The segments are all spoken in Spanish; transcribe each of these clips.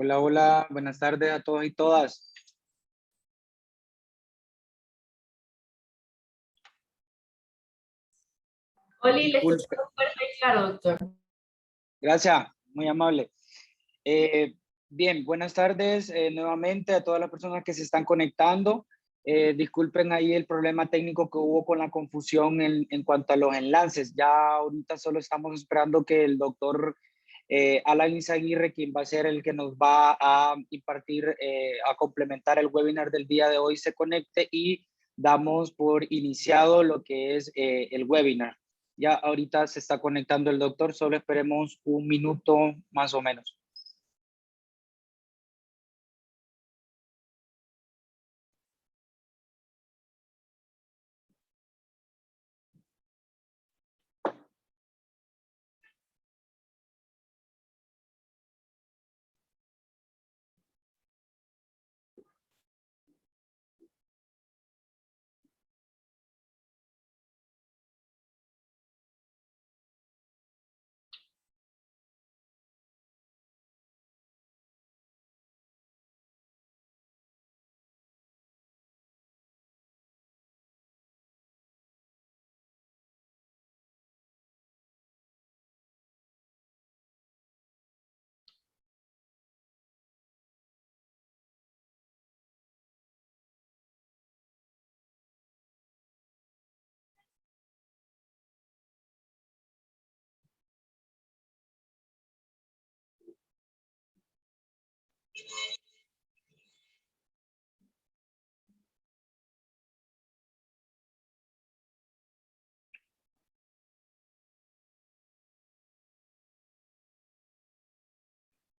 Hola, hola, buenas tardes a todos y todas. Oli, le Disculpe, escuchamos fuerte y claro, doctor. gracias, muy amable. Eh, Bien, buenas tardes nuevamente a todas las personas que se están conectando. Disculpen ahí el problema técnico que hubo con la confusión en cuanto a los enlaces. Ya ahorita solo estamos esperando que el doctor Alan Izaguirre, quien va a ser el que nos va a impartir, a complementar el webinar del día de hoy, se conecte y damos por iniciado lo que es el webinar. Ya ahorita se está conectando el doctor, solo esperemos un minuto más o menos.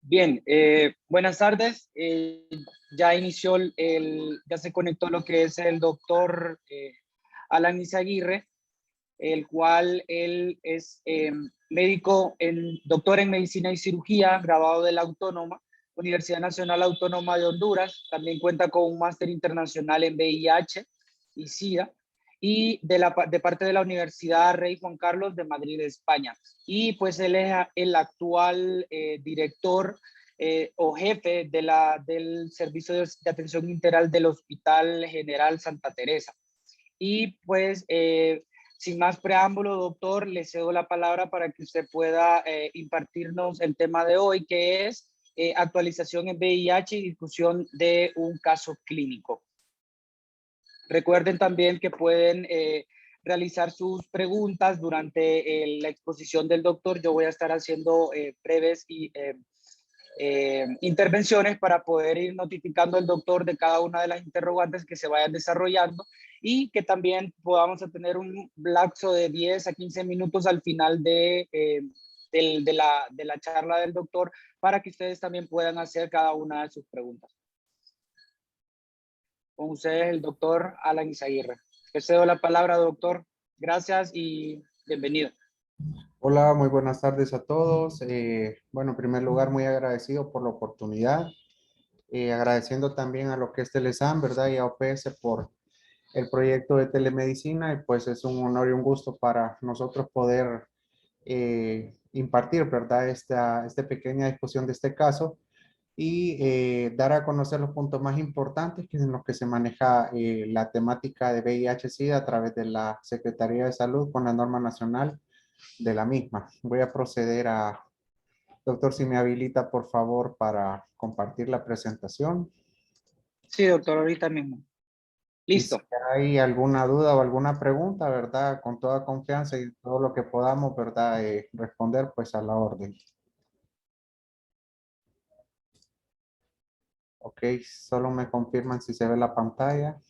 Bien, buenas tardes. Ya inició ya se conectó lo que es el doctor Alan Izaguirre, el cual él es doctor en medicina y cirugía, graduado de la Autónoma, Universidad Nacional Autónoma de Honduras. También cuenta con un máster internacional en VIH y SIDA y de parte de la Universidad Rey Juan Carlos de Madrid, España. Y pues él es el actual director o jefe del Servicio de Atención Integral del Hospital General Santa Teresa. Y pues, sin más preámbulo, doctor, le cedo la palabra para que usted pueda impartirnos el tema de hoy, que es actualización en VIH y discusión de un caso clínico. Recuerden también que pueden realizar sus preguntas durante la exposición del doctor. Yo voy a estar haciendo breves intervenciones para poder ir notificando al doctor de cada una de las interrogantes que se vayan desarrollando y que también podamos tener un lapso de 10 a 15 minutos al final de la charla del doctor para que ustedes también puedan hacer cada una de sus preguntas. Con ustedes el doctor Alan Izaguirre. Le cedo la palabra, doctor. Gracias y bienvenido. Hola, muy buenas tardes a todos. Bueno, en primer lugar, muy agradecido por la oportunidad. Agradeciendo también a lo que es Telesan, ¿verdad? Y a OPS por el proyecto de telemedicina. Y pues es un honor y un gusto para nosotros poder impartir, ¿verdad? Esta pequeña discusión de este caso y dar a conocer los puntos más importantes que en los que se maneja la temática de VIH-Sida a través de la Secretaría de Salud con la norma nacional de la misma. Voy a proceder a, doctor, si me habilita, por favor, para compartir la presentación. Sí, doctor, ahorita mismo. Y si Listo. hay alguna duda o alguna pregunta, ¿verdad? Con toda confianza y todo lo que podamos, ¿verdad? Responder, pues a la orden. Ok, solo me confirman si se ve la pantalla.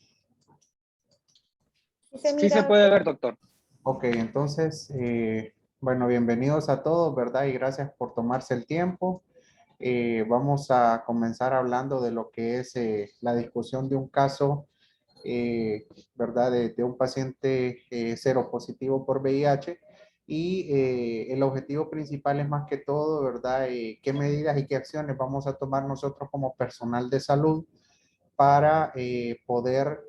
Sí se puede ver, doctor. Ok, entonces, bueno, bienvenidos a todos, ¿verdad? Y gracias por tomarse el tiempo. Vamos a comenzar hablando de lo que es la discusión de un caso, ¿verdad? De un paciente seropositivo por VIH. Y el objetivo principal es más que todo, ¿verdad? ¿Qué medidas y qué acciones vamos a tomar nosotros como personal de salud para poder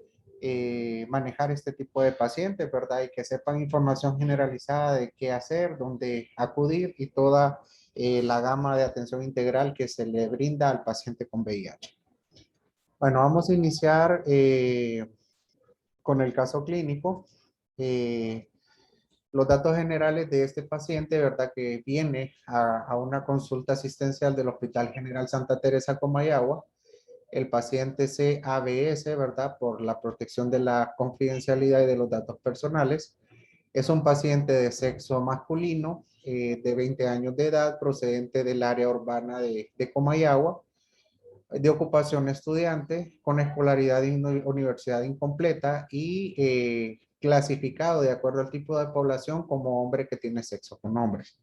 manejar este tipo de pacientes, ¿verdad? Y que sepan información generalizada de qué hacer, dónde acudir y toda la gama de atención integral que se le brinda al paciente con VIH. Bueno, vamos a iniciar con el caso clínico. Los datos generales de este paciente, ¿verdad? Que viene a una consulta asistencial del Hospital General Santa Teresa Comayagua. El paciente CABS, ¿verdad? Por la protección de la confidencialidad y de los datos personales. Es un paciente de sexo masculino, de 20 años de edad, procedente del área urbana de Comayagua, de ocupación estudiante, con escolaridad en universidad incompleta y clasificado de acuerdo al tipo de población como hombre que tiene sexo con hombres.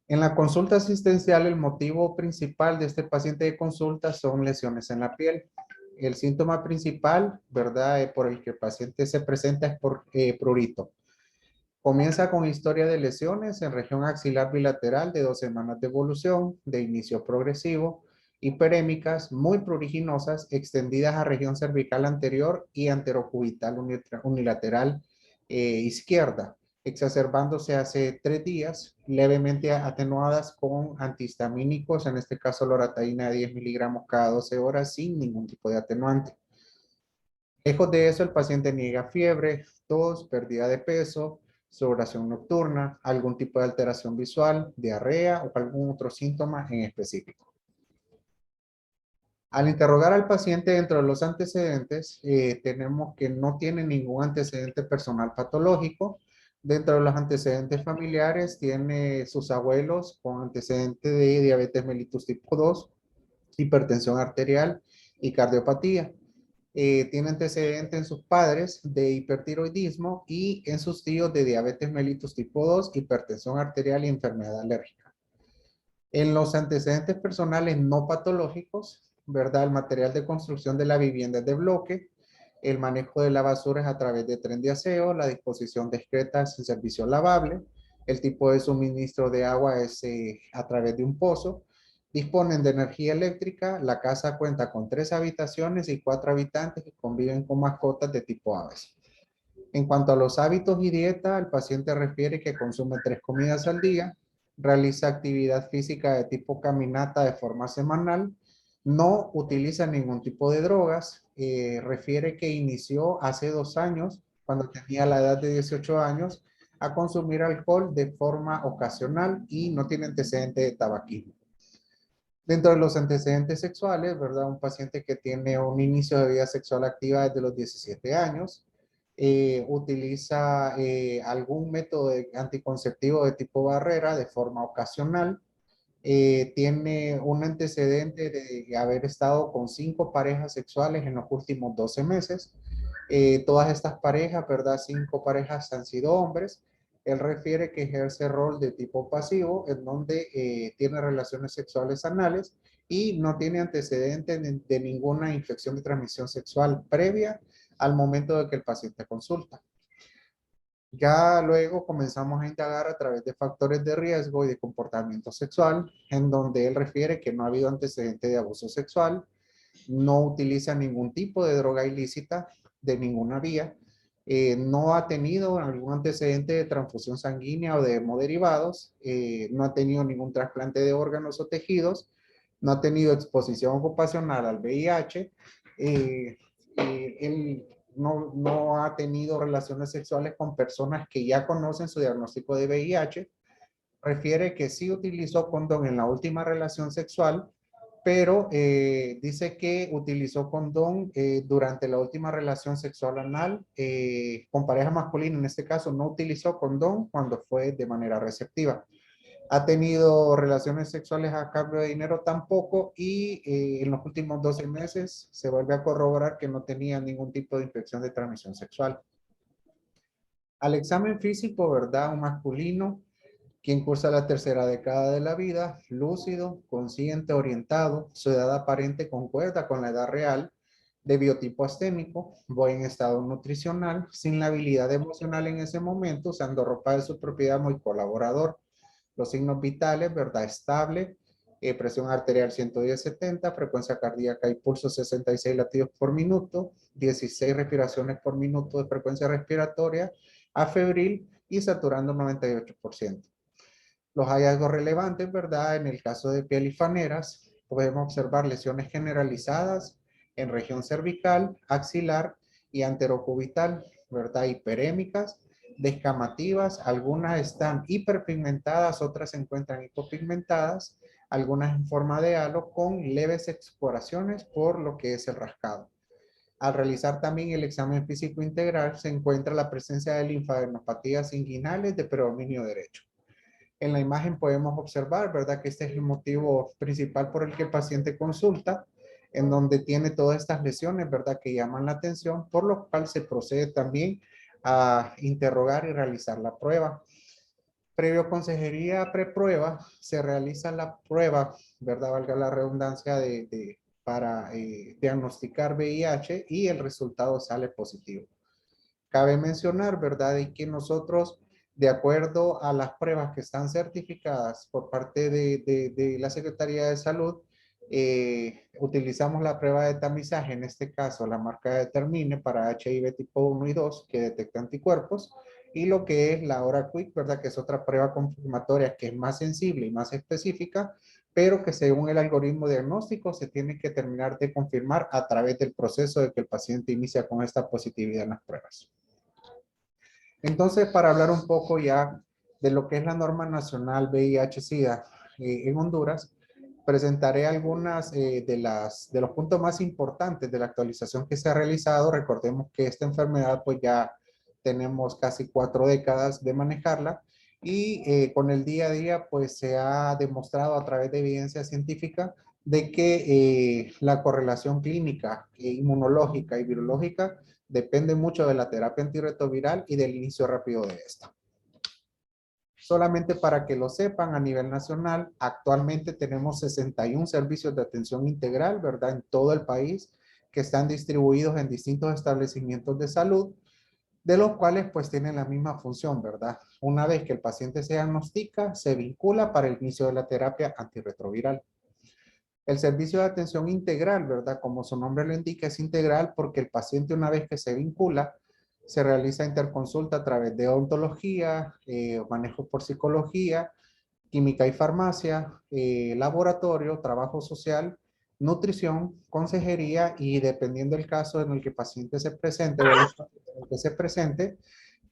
En la consulta asistencial, el motivo principal de este paciente de consulta son lesiones en la piel. El síntoma principal, ¿verdad? Por el que el paciente se presenta es por prurito. Comienza con historia de lesiones en región axilar bilateral de 2 semanas de evolución, de inicio progresivo, hiperémicas, muy pruriginosas, extendidas a región cervical anterior y anterocubital unilateral izquierda, exacerbándose hace 3 días, levemente atenuadas con antihistamínicos, en este caso loratadina de 10 miligramos cada 12 horas sin ningún tipo de atenuante. Lejos de eso, el paciente niega fiebre, tos, pérdida de peso, sudoración nocturna, algún tipo de alteración visual, diarrea o algún otro síntoma en específico. Al interrogar al paciente dentro de los antecedentes, tenemos que no tiene ningún antecedente personal patológico. Dentro de los antecedentes familiares, tiene sus abuelos con antecedente de diabetes mellitus tipo 2, hipertensión arterial y cardiopatía. Tiene antecedentes en sus padres de hipertiroidismo y en sus tíos de diabetes mellitus tipo 2, hipertensión arterial y enfermedad alérgica. En los antecedentes personales no patológicos, ¿verdad? El material de construcción de la vivienda es de bloque, el manejo de la basura es a través de tren de aseo, la disposición discreta es en servicio lavable, el tipo de suministro de agua es a través de un pozo, disponen de energía eléctrica, la casa cuenta con 3 habitaciones y 4 habitantes que conviven con mascotas de tipo aves. En cuanto a los hábitos y dieta, el paciente refiere que consume 3 comidas al día, realiza actividad física de tipo caminata de forma semanal, no utiliza ningún tipo de drogas, refiere que inició hace 2 años, cuando tenía la edad de 18 años, a consumir alcohol de forma ocasional y no tiene antecedente de tabaquismo. Dentro de los antecedentes sexuales, ¿verdad? Un paciente que tiene un inicio de vida sexual activa desde los 17 años, utiliza algún método anticonceptivo de tipo barrera de forma ocasional, tiene un antecedente de haber estado con 5 parejas sexuales en los últimos 12 meses. Todas estas parejas, ¿verdad? 5 parejas han sido hombres. Él refiere que ejerce rol de tipo pasivo, en donde tiene relaciones sexuales anales y no tiene antecedentes de ninguna infección de transmisión sexual previa al momento de que el paciente consulta. Ya luego comenzamos a indagar a través de factores de riesgo y de comportamiento sexual, en donde él refiere que no ha habido antecedente de abuso sexual, no utiliza ningún tipo de droga ilícita de ninguna vía, no ha tenido algún antecedente de transfusión sanguínea o de hemoderivados, no ha tenido ningún trasplante de órganos o tejidos, no ha tenido exposición ocupacional al VIH, él no ha tenido relaciones sexuales con personas que ya conocen su diagnóstico de VIH, refiere que sí utilizó condón en la última relación sexual, pero dice que utilizó condón durante la última relación sexual anal con pareja masculina. En este caso no utilizó condón cuando fue de manera receptiva. Ha tenido relaciones sexuales a cambio de dinero tampoco y en los últimos 12 meses se vuelve a corroborar que no tenía ningún tipo de infección de transmisión sexual. Al examen físico, ¿verdad? Un masculino, quien cursa la tercera década de la vida, lúcido, consciente, orientado, su edad aparente concuerda con la edad real, de biotipo asténico, buen estado nutricional, sin la habilidad emocional en ese momento, usando ropa de su propiedad, muy colaborador. Los signos vitales, ¿verdad? Estable, presión arterial 110/70, frecuencia cardíaca y pulso 66 latidos por minuto, 16 respiraciones por minuto de frecuencia respiratoria, afebril y saturando 98%. Los hallazgos relevantes, ¿verdad? En el caso de piel y faneras, podemos observar lesiones generalizadas en región cervical, axilar y anterocubital, ¿verdad? Hiperémicas, descamativas, algunas están hiperpigmentadas, otras se encuentran hipopigmentadas, algunas en forma de halo con leves exploraciones por lo que es el rascado. Al realizar también el examen físico integral, se encuentra la presencia de linfadenopatías inguinales de predominio derecho. En la imagen podemos observar, ¿verdad? Que este es el motivo principal por el que el paciente consulta, en donde tiene todas estas lesiones, ¿verdad? Que llaman la atención, por lo cual se procede también a interrogar y realizar la prueba. Previo consejería preprueba, se realiza la prueba, ¿verdad? Valga la redundancia para diagnosticar VIH y el resultado sale positivo. Cabe mencionar, ¿verdad? Y que nosotros, de acuerdo a las pruebas que están certificadas por parte de la Secretaría de Salud, utilizamos la prueba de tamizaje, en este caso la marca Determine para HIV tipo 1 y 2, que detecta anticuerpos, y lo que es la OraQuick, ¿verdad? Que es otra prueba confirmatoria que es más sensible y más específica, pero que según el algoritmo diagnóstico se tiene que terminar de confirmar a través del proceso de que el paciente inicia con esta positividad en las pruebas. Entonces, para hablar un poco ya de lo que es la norma nacional VIH-Sida en Honduras, presentaré algunas de los puntos más importantes de la actualización que se ha realizado. Recordemos que esta enfermedad pues ya tenemos casi 4 décadas de manejarla y con el día a día pues se ha demostrado a través de evidencia científica de que la correlación clínica, inmunológica y virológica depende mucho de la terapia antirretroviral y del inicio rápido de esta. Solamente para que lo sepan, a nivel nacional, actualmente tenemos 61 servicios de atención integral, ¿verdad? En todo el país, que están distribuidos en distintos establecimientos de salud, de los cuales pues tienen la misma función, ¿verdad? Una vez que el paciente se diagnostica, se vincula para el inicio de la terapia antirretroviral. El servicio de atención integral, ¿verdad? Como su nombre lo indica, es integral porque el paciente una vez que se vincula, se realiza interconsulta a través de odontología, manejo por psicología, química y farmacia, laboratorio, trabajo social, nutrición, consejería y dependiendo del caso en el que el paciente se presente o el espacio en el que se presente,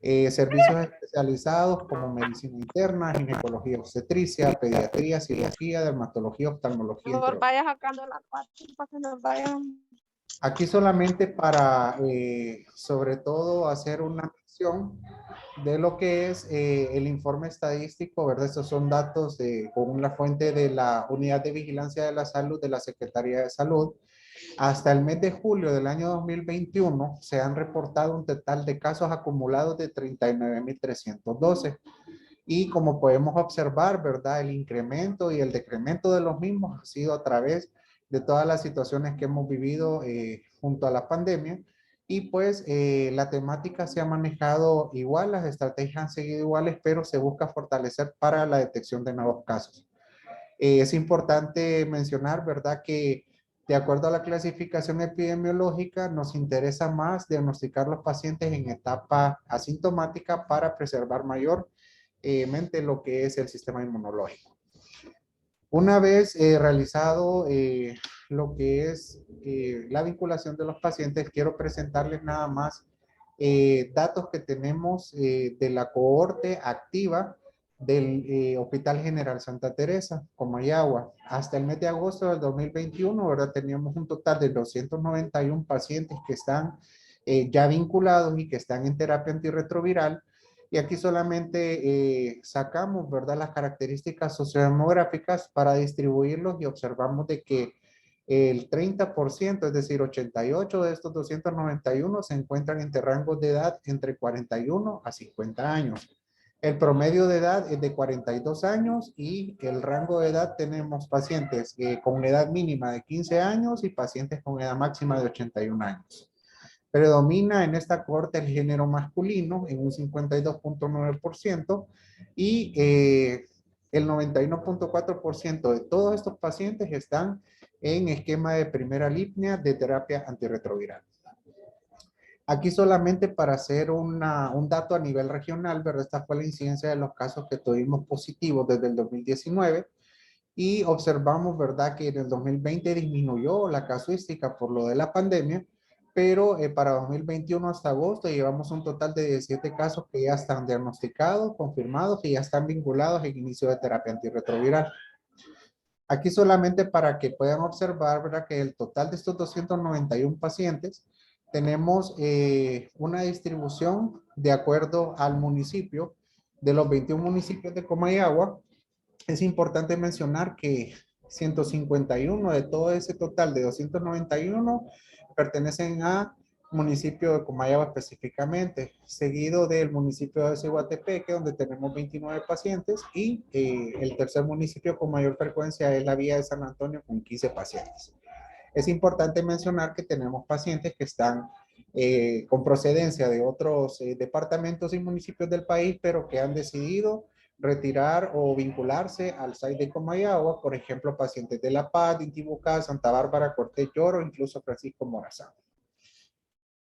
servicios especializados como medicina interna, ginecología obstetricia, pediatría, cirugía, dermatología, oftalmología, entre otros. Vaya sacando la parte para que nos vayan. Aquí solamente para, sobre todo, hacer una mención de lo que es el informe estadístico, ¿verdad? Estos son datos con la fuente de la Unidad de Vigilancia de la Salud de la Secretaría de Salud. Hasta el mes de julio del año 2021 se han reportado un total de casos acumulados de 39.312. Y como podemos observar, ¿verdad? El incremento y el decremento de los mismos ha sido a través de todas las situaciones que hemos vivido junto a la pandemia. Y pues la temática se ha manejado igual, las estrategias han seguido iguales, pero se busca fortalecer para la detección de nuevos casos. Es importante mencionar, ¿verdad? Que de acuerdo a la clasificación epidemiológica, nos interesa más diagnosticar los pacientes en etapa asintomática para preservar mayor mente lo que es el sistema inmunológico. Una vez realizado lo que es la vinculación de los pacientes, quiero presentarles nada más datos que tenemos de la cohorte activa del Hospital General Santa Teresa, Comayagua. Hasta el mes de agosto del 2021, ¿verdad? Teníamos un total de 291 pacientes que están ya vinculados y que están en terapia antirretroviral. Y aquí solamente sacamos, ¿verdad? Las características sociodemográficas para distribuirlos y observamos de que el 30%, es decir, 88 de estos 291 se encuentran entre rangos de edad entre 41 a 50 años. El promedio de edad es de 42 años y el rango de edad tenemos pacientes con edad mínima de 15 años y pacientes con edad máxima de 81 años. Predomina en esta cohorte el género masculino en un 52.9% y el 91.4% de todos estos pacientes están en esquema de primera línea de terapia antirretroviral. Aquí solamente para hacer un dato a nivel regional, ¿verdad? Esta fue la incidencia de los casos que tuvimos positivos desde el 2019 y observamos, ¿verdad? Que en el 2020 disminuyó la casuística por lo de la pandemia, pero para 2021 hasta agosto llevamos un total de 17 casos que ya están diagnosticados, confirmados y ya están vinculados al inicio de terapia antirretroviral. Aquí solamente para que puedan observar, ¿verdad? Que el total de estos 291 pacientes tenemos una distribución de acuerdo al municipio. De los 21 municipios de Comayagua, es importante mencionar que 151 de todo ese total de 291 pertenecen a municipio de Comayagua específicamente, seguido del municipio de Ciguatepeque, donde tenemos 29 pacientes, y el tercer municipio con mayor frecuencia es la Villa de San Antonio, con 15 pacientes. Es importante mencionar que tenemos pacientes que están con procedencia de otros departamentos y municipios del país, pero que han decidido retirar o vincularse al site de Comayagua, por ejemplo, pacientes de La Paz, de Intibucá, Santa Bárbara, Cortés Lloro, incluso Francisco Morazán.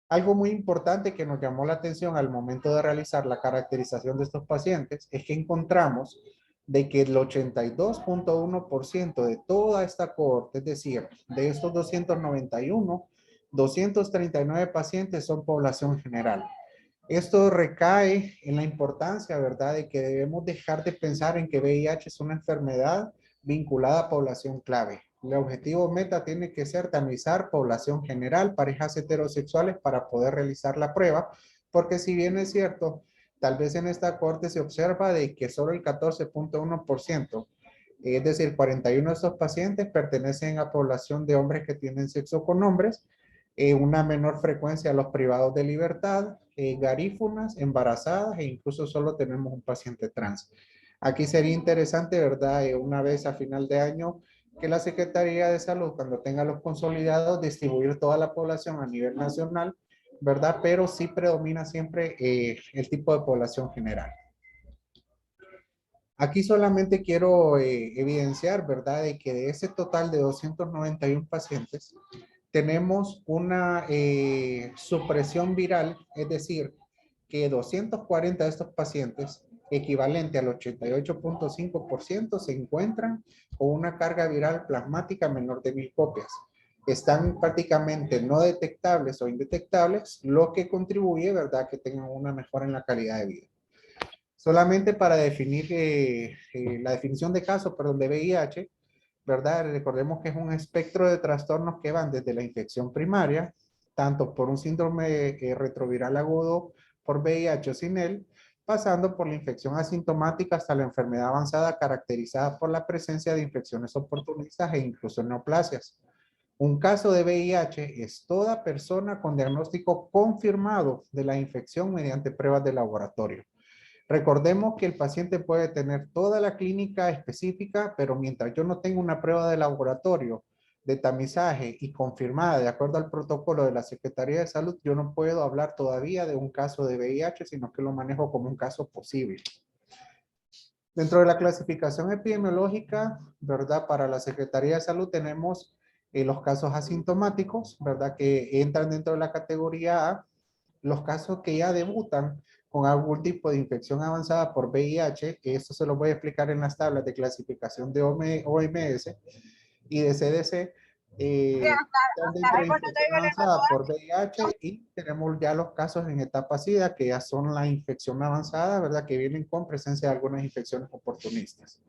Algo muy importante que nos llamó la atención al momento de realizar la caracterización de estos pacientes es que encontramos de que el 82.1% de toda esta cohorte, es decir, de estos 291, 239 pacientes son población general. Esto recae en la importancia, ¿verdad?, de que debemos dejar de pensar en que VIH es una enfermedad vinculada a población clave. El objetivo meta tiene que ser tamizar población general, parejas heterosexuales para poder realizar la prueba, porque si bien es cierto, tal vez en esta corte se observa de que solo el 14.1%, es decir, 41 de estos pacientes pertenecen a población de hombres que tienen sexo con hombres, una menor frecuencia a los privados de libertad, garífunas, embarazadas e incluso solo tenemos un paciente trans. Aquí sería interesante, ¿verdad? Una vez a final de año, que la Secretaría de Salud, cuando tenga los consolidados, distribuir toda la población a nivel nacional, ¿verdad? Pero sí predomina siempre el tipo de población general. Aquí solamente quiero evidenciar, ¿verdad? De que de ese total de 291 pacientes, tenemos una supresión viral, es decir, que 240 de estos pacientes, equivalente al 88.5%, se encuentran con una carga viral plasmática menor de 1000 copias. Están prácticamente no detectables o indetectables, lo que contribuye, ¿verdad?, que tengan una mejora en la calidad de vida. Solamente para definir la definición de caso, perdón, de VIH, ¿verdad? Recordemos que es un espectro de trastornos que van desde la infección primaria, tanto por un síndrome retroviral agudo por VIH o sin él, pasando por la infección asintomática hasta la enfermedad avanzada caracterizada por la presencia de infecciones oportunistas e incluso neoplasias. Un caso de VIH es toda persona con diagnóstico confirmado de la infección mediante pruebas de laboratorio. Recordemos que el paciente puede tener toda la clínica específica, pero mientras yo no tenga una prueba de laboratorio de tamizaje y confirmada de acuerdo al protocolo de la Secretaría de Salud, yo no puedo hablar todavía de un caso de VIH, sino que lo manejo como un caso posible. Dentro de la clasificación epidemiológica, ¿verdad? Para la Secretaría de Salud tenemos los casos asintomáticos, ¿verdad? Que entran dentro de la categoría A, los casos que ya debutan con algún tipo de infección avanzada por VIH, esto se lo voy a explicar en las tablas de clasificación de OMS y de CDC, están dentro de infección avanzada por VIH y tenemos ya los casos en etapa SIDA, que ya son la infección avanzada, ¿verdad? Que vienen con presencia de algunas infecciones oportunistas.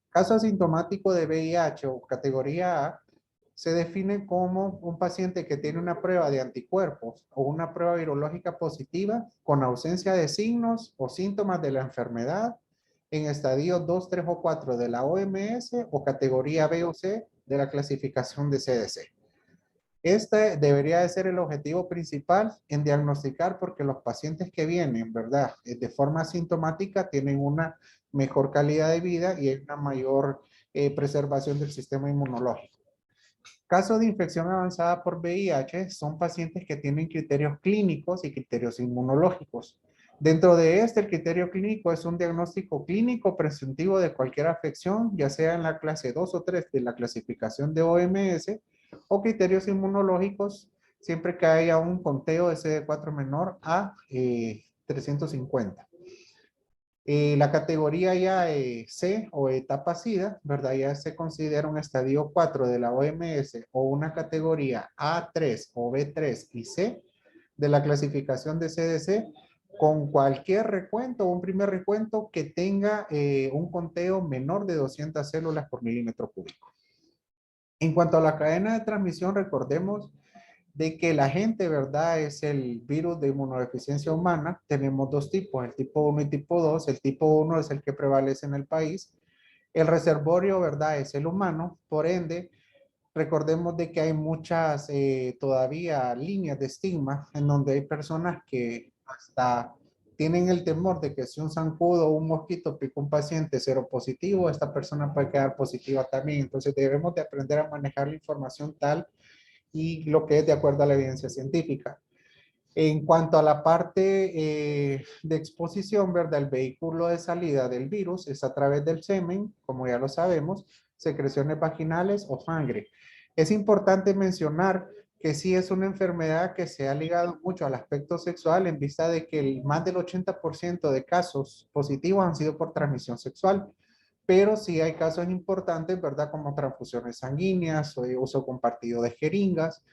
Caso asintomático de VIH o categoría A se define como un paciente que tiene una prueba de anticuerpos o una prueba virológica positiva con ausencia de signos o síntomas de la enfermedad en estadio 2, 3 o 4 de la OMS o categoría B o C de la clasificación de CDC. Este debería de ser el objetivo principal en diagnosticar, porque los pacientes que vienen, ¿verdad?, de forma asintomática tienen una mejor calidad de vida y una mayor preservación del sistema inmunológico. Casos de infección avanzada por VIH son pacientes que tienen criterios clínicos y criterios inmunológicos. Dentro de este, el criterio clínico es un diagnóstico clínico presuntivo de cualquier afección, ya sea en la clase 2 o 3 de la clasificación de OMS, o criterios inmunológicos siempre que haya un conteo de CD4 menor a 350. La categoría ya C o etapa SIDA, ¿verdad? Ya se considera un estadio 4 de la OMS o una categoría A3 o B3 y C de la clasificación de CDC con cualquier recuento o un primer recuento que tenga un conteo menor de 200 células por milímetro cúbico. En cuanto a la cadena de transmisión, recordemos de que la gente, ¿verdad? Es el virus de inmunodeficiencia humana. Tenemos dos tipos, el tipo 1 y tipo 2. El tipo 1 es el que prevalece en el país. El reservorio, ¿verdad? Es el humano. Por ende, recordemos de que hay muchas todavía líneas de estigma en donde hay personas que hasta tienen el temor de que si un zancudo o un mosquito pica un paciente seropositivo, esta persona puede quedar positiva también. Entonces debemos de aprender a manejar la información tal y lo que es de acuerdo a la evidencia científica. En cuanto a la parte de exposición, ¿verdad? El vehículo de salida del virus es a través del semen, como ya lo sabemos, secreciones vaginales o sangre. Es importante mencionar que sí es una enfermedad que se ha ligado mucho al aspecto sexual en vista de que más del 80% de casos positivos han sido por transmisión sexual. Pero sí hay casos importantes, ¿verdad? Como transfusiones sanguíneas o uso compartido de jeringas.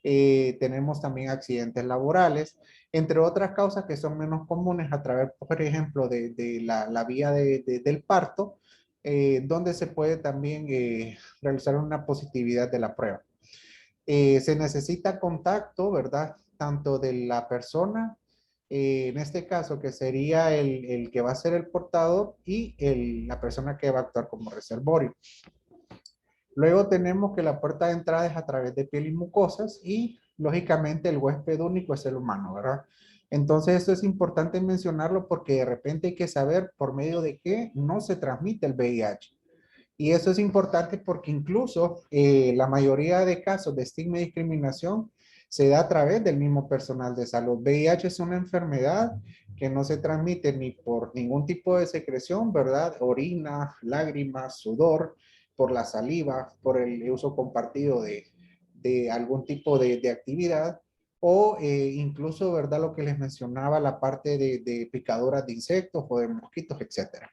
Tenemos también accidentes laborales, entre otras causas que son menos comunes a través, por ejemplo, de la vía del parto, donde se puede también realizar una positividad de la prueba. Se necesita contacto, ¿verdad? Tanto de la persona, en este caso que sería el que va a ser el portador y la persona que va a actuar como reservorio. Luego tenemos que la puerta de entrada es a través de piel y mucosas y lógicamente el huésped único es el humano, ¿verdad? Entonces esto es importante mencionarlo porque de repente hay que saber por medio de qué no se transmite el VIH. Y eso es importante porque incluso la mayoría de casos de estigma y discriminación se da a través del mismo personal de salud. VIH es una enfermedad que no se transmite ni por ningún tipo de secreción, ¿verdad? Orina, lágrimas, sudor, por la saliva, por el uso compartido de algún tipo de actividad o incluso, ¿verdad? Lo que les mencionaba, la parte de picaduras de insectos o de mosquitos, etcétera.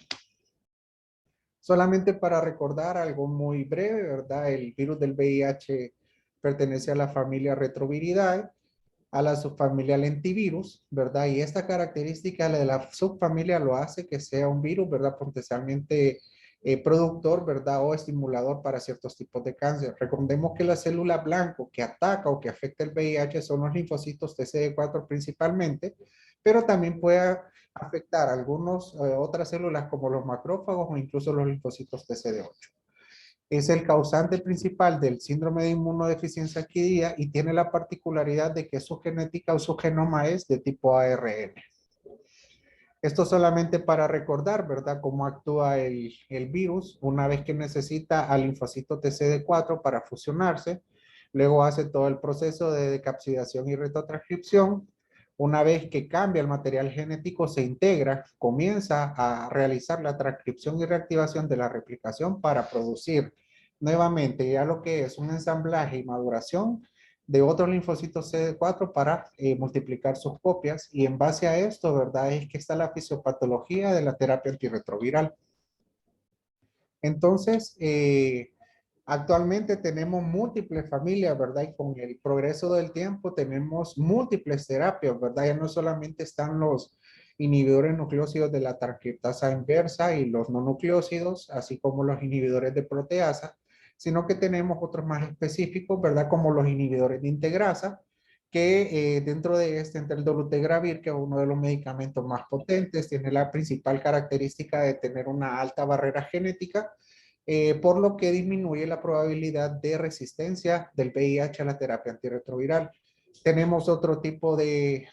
Solamente para recordar algo muy breve, ¿verdad? El virus del VIH pertenece a la familia Retroviridae, a la subfamilia Lentivirus, ¿verdad? Y esta característica de la subfamilia lo hace que sea un virus, ¿verdad? Potencialmente productor, ¿verdad? O estimulador para ciertos tipos de cáncer. Recordemos que la célula blanco que ataca o que afecta el VIH son los linfocitos TCD4 principalmente, pero también puede afectar algunas otras células como los macrófagos o incluso los linfocitos TCD8. Es el causante principal del síndrome de inmunodeficiencia adquirida y tiene la particularidad de que su genética o su genoma es de tipo ARN. Esto solamente para recordar, ¿verdad?, cómo actúa el virus una vez que necesita al linfocito TCD4 para fusionarse. Luego hace todo el proceso de decapsidación y retrotranscripción. Una vez que cambia el material genético, se integra, comienza a realizar la transcripción y reactivación de la replicación para producir nuevamente ya lo que es un ensamblaje y maduración de otros linfocitos CD4 para multiplicar sus copias. Y en base a esto, ¿verdad? Es que está la fisiopatología de la terapia antirretroviral. Entonces, actualmente tenemos múltiples familias, ¿verdad? Y con el progreso del tiempo tenemos múltiples terapias, ¿verdad? Ya no solamente están los inhibidores nucleósidos de la transcriptasa inversa y los no nucleósidos, así como los inhibidores de proteasa, sino que tenemos otros más específicos, ¿verdad? Como los inhibidores de integrasa, que dentro de este entra el dolutegravir, que es uno de los medicamentos más potentes, tiene la principal característica de tener una alta barrera genética, por lo que disminuye la probabilidad de resistencia del VIH a la terapia antirretroviral. Tenemos otro tipo de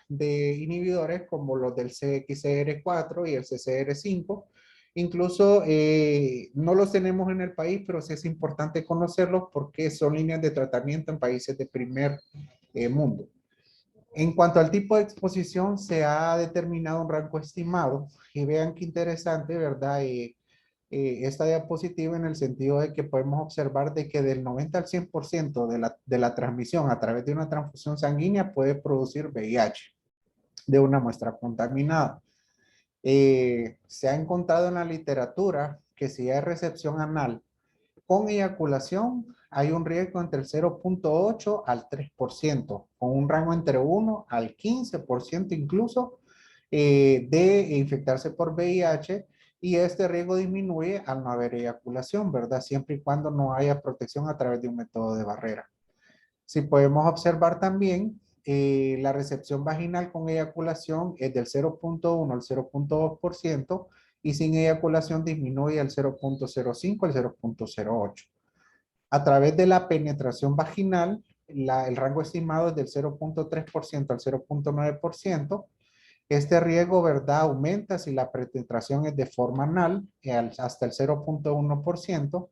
inhibidores como los del CXCR4 y el CCR5. Incluso no los tenemos en el país, pero sí es importante conocerlos porque son líneas de tratamiento en países de primer mundo. En cuanto al tipo de exposición, se ha determinado un rango estimado y vean qué interesante, ¿verdad? esta diapositiva en el sentido de que podemos observar de que del 90 al 100% de la transmisión a través de una transfusión sanguínea puede producir VIH de una muestra contaminada. Se ha encontrado en la literatura que si hay recepción anal con eyaculación, hay un riesgo entre el 0.8 al 3%, con un rango entre 1 al 15% incluso de infectarse por VIH, y este riesgo disminuye al no haber eyaculación, ¿verdad? Siempre y cuando no haya protección a través de un método de barrera. Si podemos observar también, la recepción vaginal con eyaculación es del 0.1 al 0.2%, y sin eyaculación disminuye al 0.05 al 0.08. A través de la penetración vaginal, el rango estimado es del 0.3% al 0.9%. Este riesgo, ¿verdad?, aumenta si la penetración es de forma anal, hasta el 0.1%.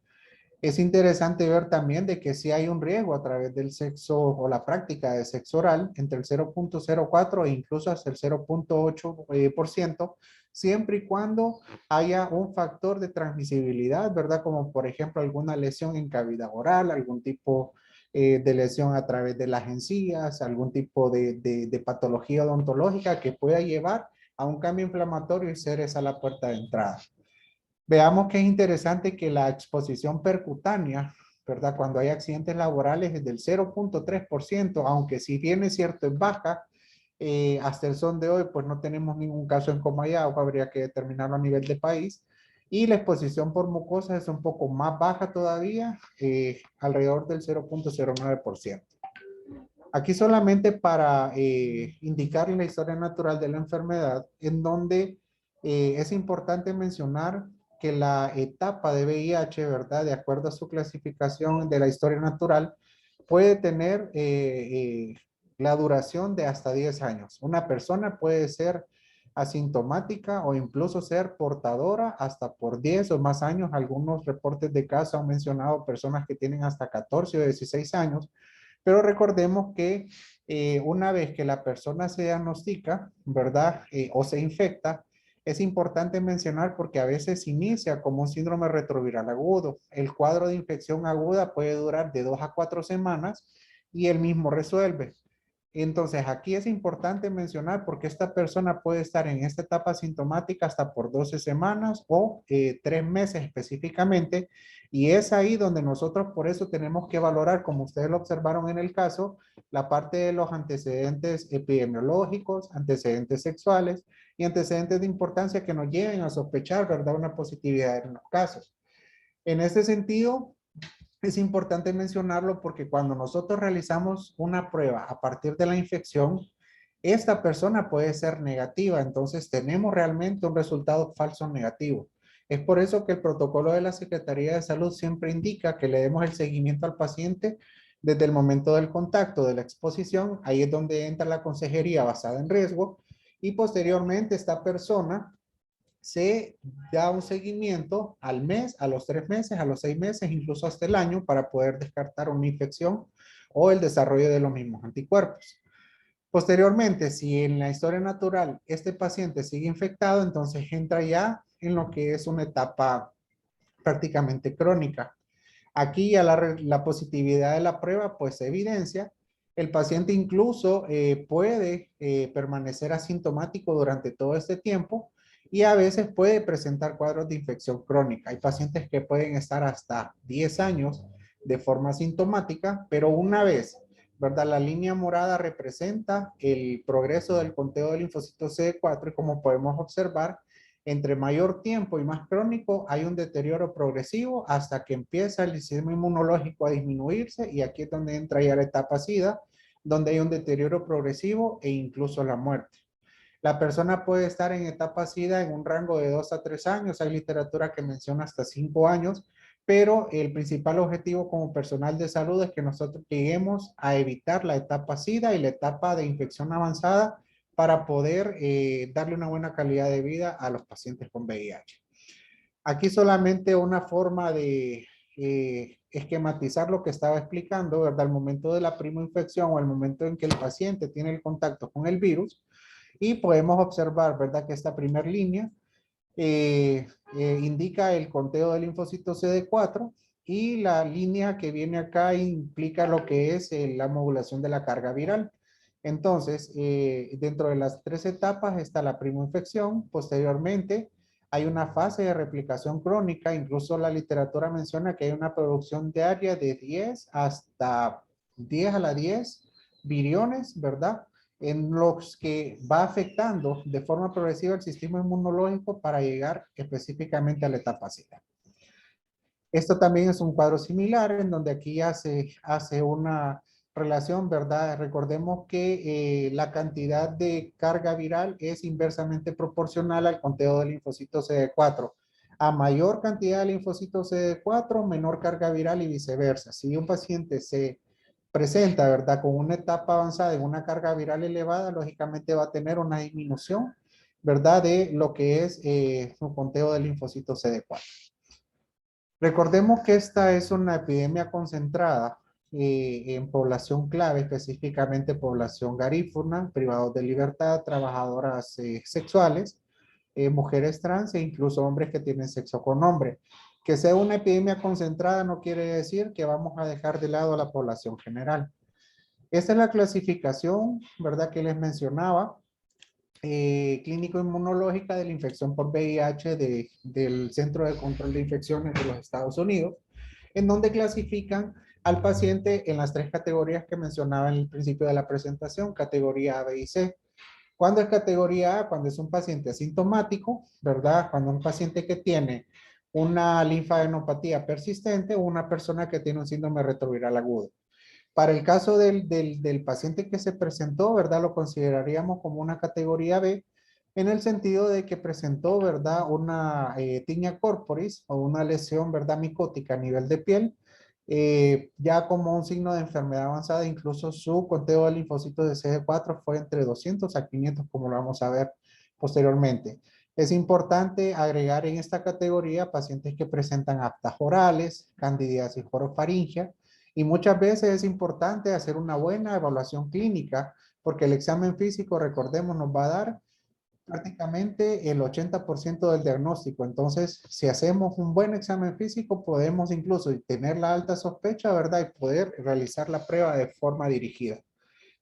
Es interesante ver también de que sí hay un riesgo a través del sexo o la práctica de sexo oral entre el 0.04 e incluso hasta el 0.8%, siempre y cuando haya un factor de transmisibilidad, ¿verdad? Como por ejemplo alguna lesión en cavidad oral, algún tipo de lesión a través de las encías, algún tipo de patología odontológica que pueda llevar a un cambio inflamatorio y ser esa la puerta de entrada. Veamos que es interesante que la exposición percutánea, ¿verdad? Cuando hay accidentes laborales es del 0.3%, aunque si bien es cierto es baja, hasta el son de hoy pues no tenemos ningún caso en Comayagua, habría que determinarlo a nivel de país. Y la exposición por mucosas es un poco más baja todavía, alrededor del 0.09%. Aquí solamente para indicar la historia natural de la enfermedad, en donde es importante mencionar que la etapa de VIH, ¿verdad? De acuerdo a su clasificación de la historia natural, puede tener la duración de hasta 10 años. Una persona puede ser asintomática o incluso ser portadora hasta por 10 o más años. Algunos reportes de casos han mencionado personas que tienen hasta 14 o 16 años, pero recordemos que una vez que la persona se diagnostica, ¿verdad? O se infecta, es importante mencionar porque a veces inicia como un síndrome retroviral agudo. El cuadro de infección aguda puede durar de 2 a 4 semanas y el mismo resuelve. Entonces, aquí es importante mencionar porque esta persona puede estar en esta etapa sintomática hasta por 12 semanas o 3 meses específicamente. Y es ahí donde nosotros por eso tenemos que valorar, como ustedes lo observaron en el caso, la parte de los antecedentes epidemiológicos, antecedentes sexuales y antecedentes de importancia que nos lleven a sospechar, ¿verdad?, una positividad en los casos. En este sentido, es importante mencionarlo porque cuando nosotros realizamos una prueba a partir de la infección, esta persona puede ser negativa, entonces tenemos realmente un resultado falso negativo. Es por eso que el protocolo de la Secretaría de Salud siempre indica que le demos el seguimiento al paciente desde el momento del contacto, de la exposición. Ahí es donde entra la consejería basada en riesgo, y posteriormente esta persona se da un seguimiento al mes, a los 3 meses, a los 6 meses, incluso hasta el año, para poder descartar una infección o el desarrollo de los mismos anticuerpos. Posteriormente, si en la historia natural este paciente sigue infectado, entonces entra ya en lo que es una etapa prácticamente crónica. Aquí ya la positividad de la prueba pues se evidencia. El paciente incluso puede permanecer asintomático durante todo este tiempo y a veces puede presentar cuadros de infección crónica. Hay pacientes que pueden estar hasta 10 años de forma asintomática, pero una vez, ¿verdad? La línea morada representa el progreso del conteo de linfocitos CD4 y como podemos observar, entre mayor tiempo y más crónico hay un deterioro progresivo hasta que empieza el sistema inmunológico a disminuirse, y aquí es donde entra ya la etapa SIDA, donde hay un deterioro progresivo e incluso la muerte. La persona puede estar en etapa SIDA en un rango de 2 a 3 años, hay literatura que menciona hasta 5 años, pero el principal objetivo como personal de salud es que nosotros lleguemos a evitar la etapa SIDA y la etapa de infección avanzada para poder darle una buena calidad de vida a los pacientes con VIH. Aquí solamente una forma de esquematizar lo que estaba explicando, ¿verdad? Al momento de la primoinfección o al momento en que el paciente tiene el contacto con el virus, y podemos observar, ¿verdad?, que esta primera línea indica el conteo del linfocito CD4 y la línea que viene acá implica lo que es la modulación de la carga viral. Entonces, dentro de las 3 etapas está la primoinfección. Posteriormente, hay una fase de replicación crónica. Incluso la literatura menciona que hay una producción diaria de 10 hasta 10 a la 10 viriones, ¿verdad? En los que va afectando de forma progresiva el sistema inmunológico para llegar específicamente a la etapa SIDA. Esto también es un cuadro similar en donde aquí hace una relación, ¿verdad? Recordemos que la cantidad de carga viral es inversamente proporcional al conteo del linfocito CD4. A mayor cantidad de linfocitos CD4, menor carga viral y viceversa. Si un paciente se presenta, ¿verdad? Con una etapa avanzada en una carga viral elevada, lógicamente va a tener una disminución, ¿verdad? De lo que es su conteo del linfocito CD4. Recordemos que esta es una epidemia concentrada en población clave, específicamente población garífuna, privados de libertad, trabajadoras sexuales, mujeres trans e incluso hombres que tienen sexo con hombre. Que sea una epidemia concentrada no quiere decir que vamos a dejar de lado a la población general. Esta es la clasificación, ¿verdad? Que les mencionaba, clínico-inmunológica de la infección por VIH del Centro de Control de Infecciones de los Estados Unidos, en donde clasifican al paciente en las 3 categorías que mencionaba en el principio de la presentación, categoría A, B y C. Cuando es categoría A, cuando es un paciente asintomático, ¿verdad? Cuando un paciente que tiene una linfadenopatía persistente o una persona que tiene un síndrome retroviral agudo. Para el caso del paciente que se presentó, ¿verdad? Lo consideraríamos como una categoría B en el sentido de que presentó, ¿verdad? Una tinea corporis o una lesión, ¿verdad? Micótica a nivel de piel, ya como un signo de enfermedad avanzada, incluso su conteo de linfocitos de CD4 fue entre 200 a 500, como lo vamos a ver posteriormente. Es importante agregar en esta categoría pacientes que presentan aftas orales, candidiasis orofaringia, y muchas veces es importante hacer una buena evaluación clínica porque el examen físico, recordemos, nos va a dar prácticamente el 80% del diagnóstico. Entonces, si hacemos un buen examen físico, podemos incluso tener la alta sospecha, ¿verdad? Y poder realizar la prueba de forma dirigida.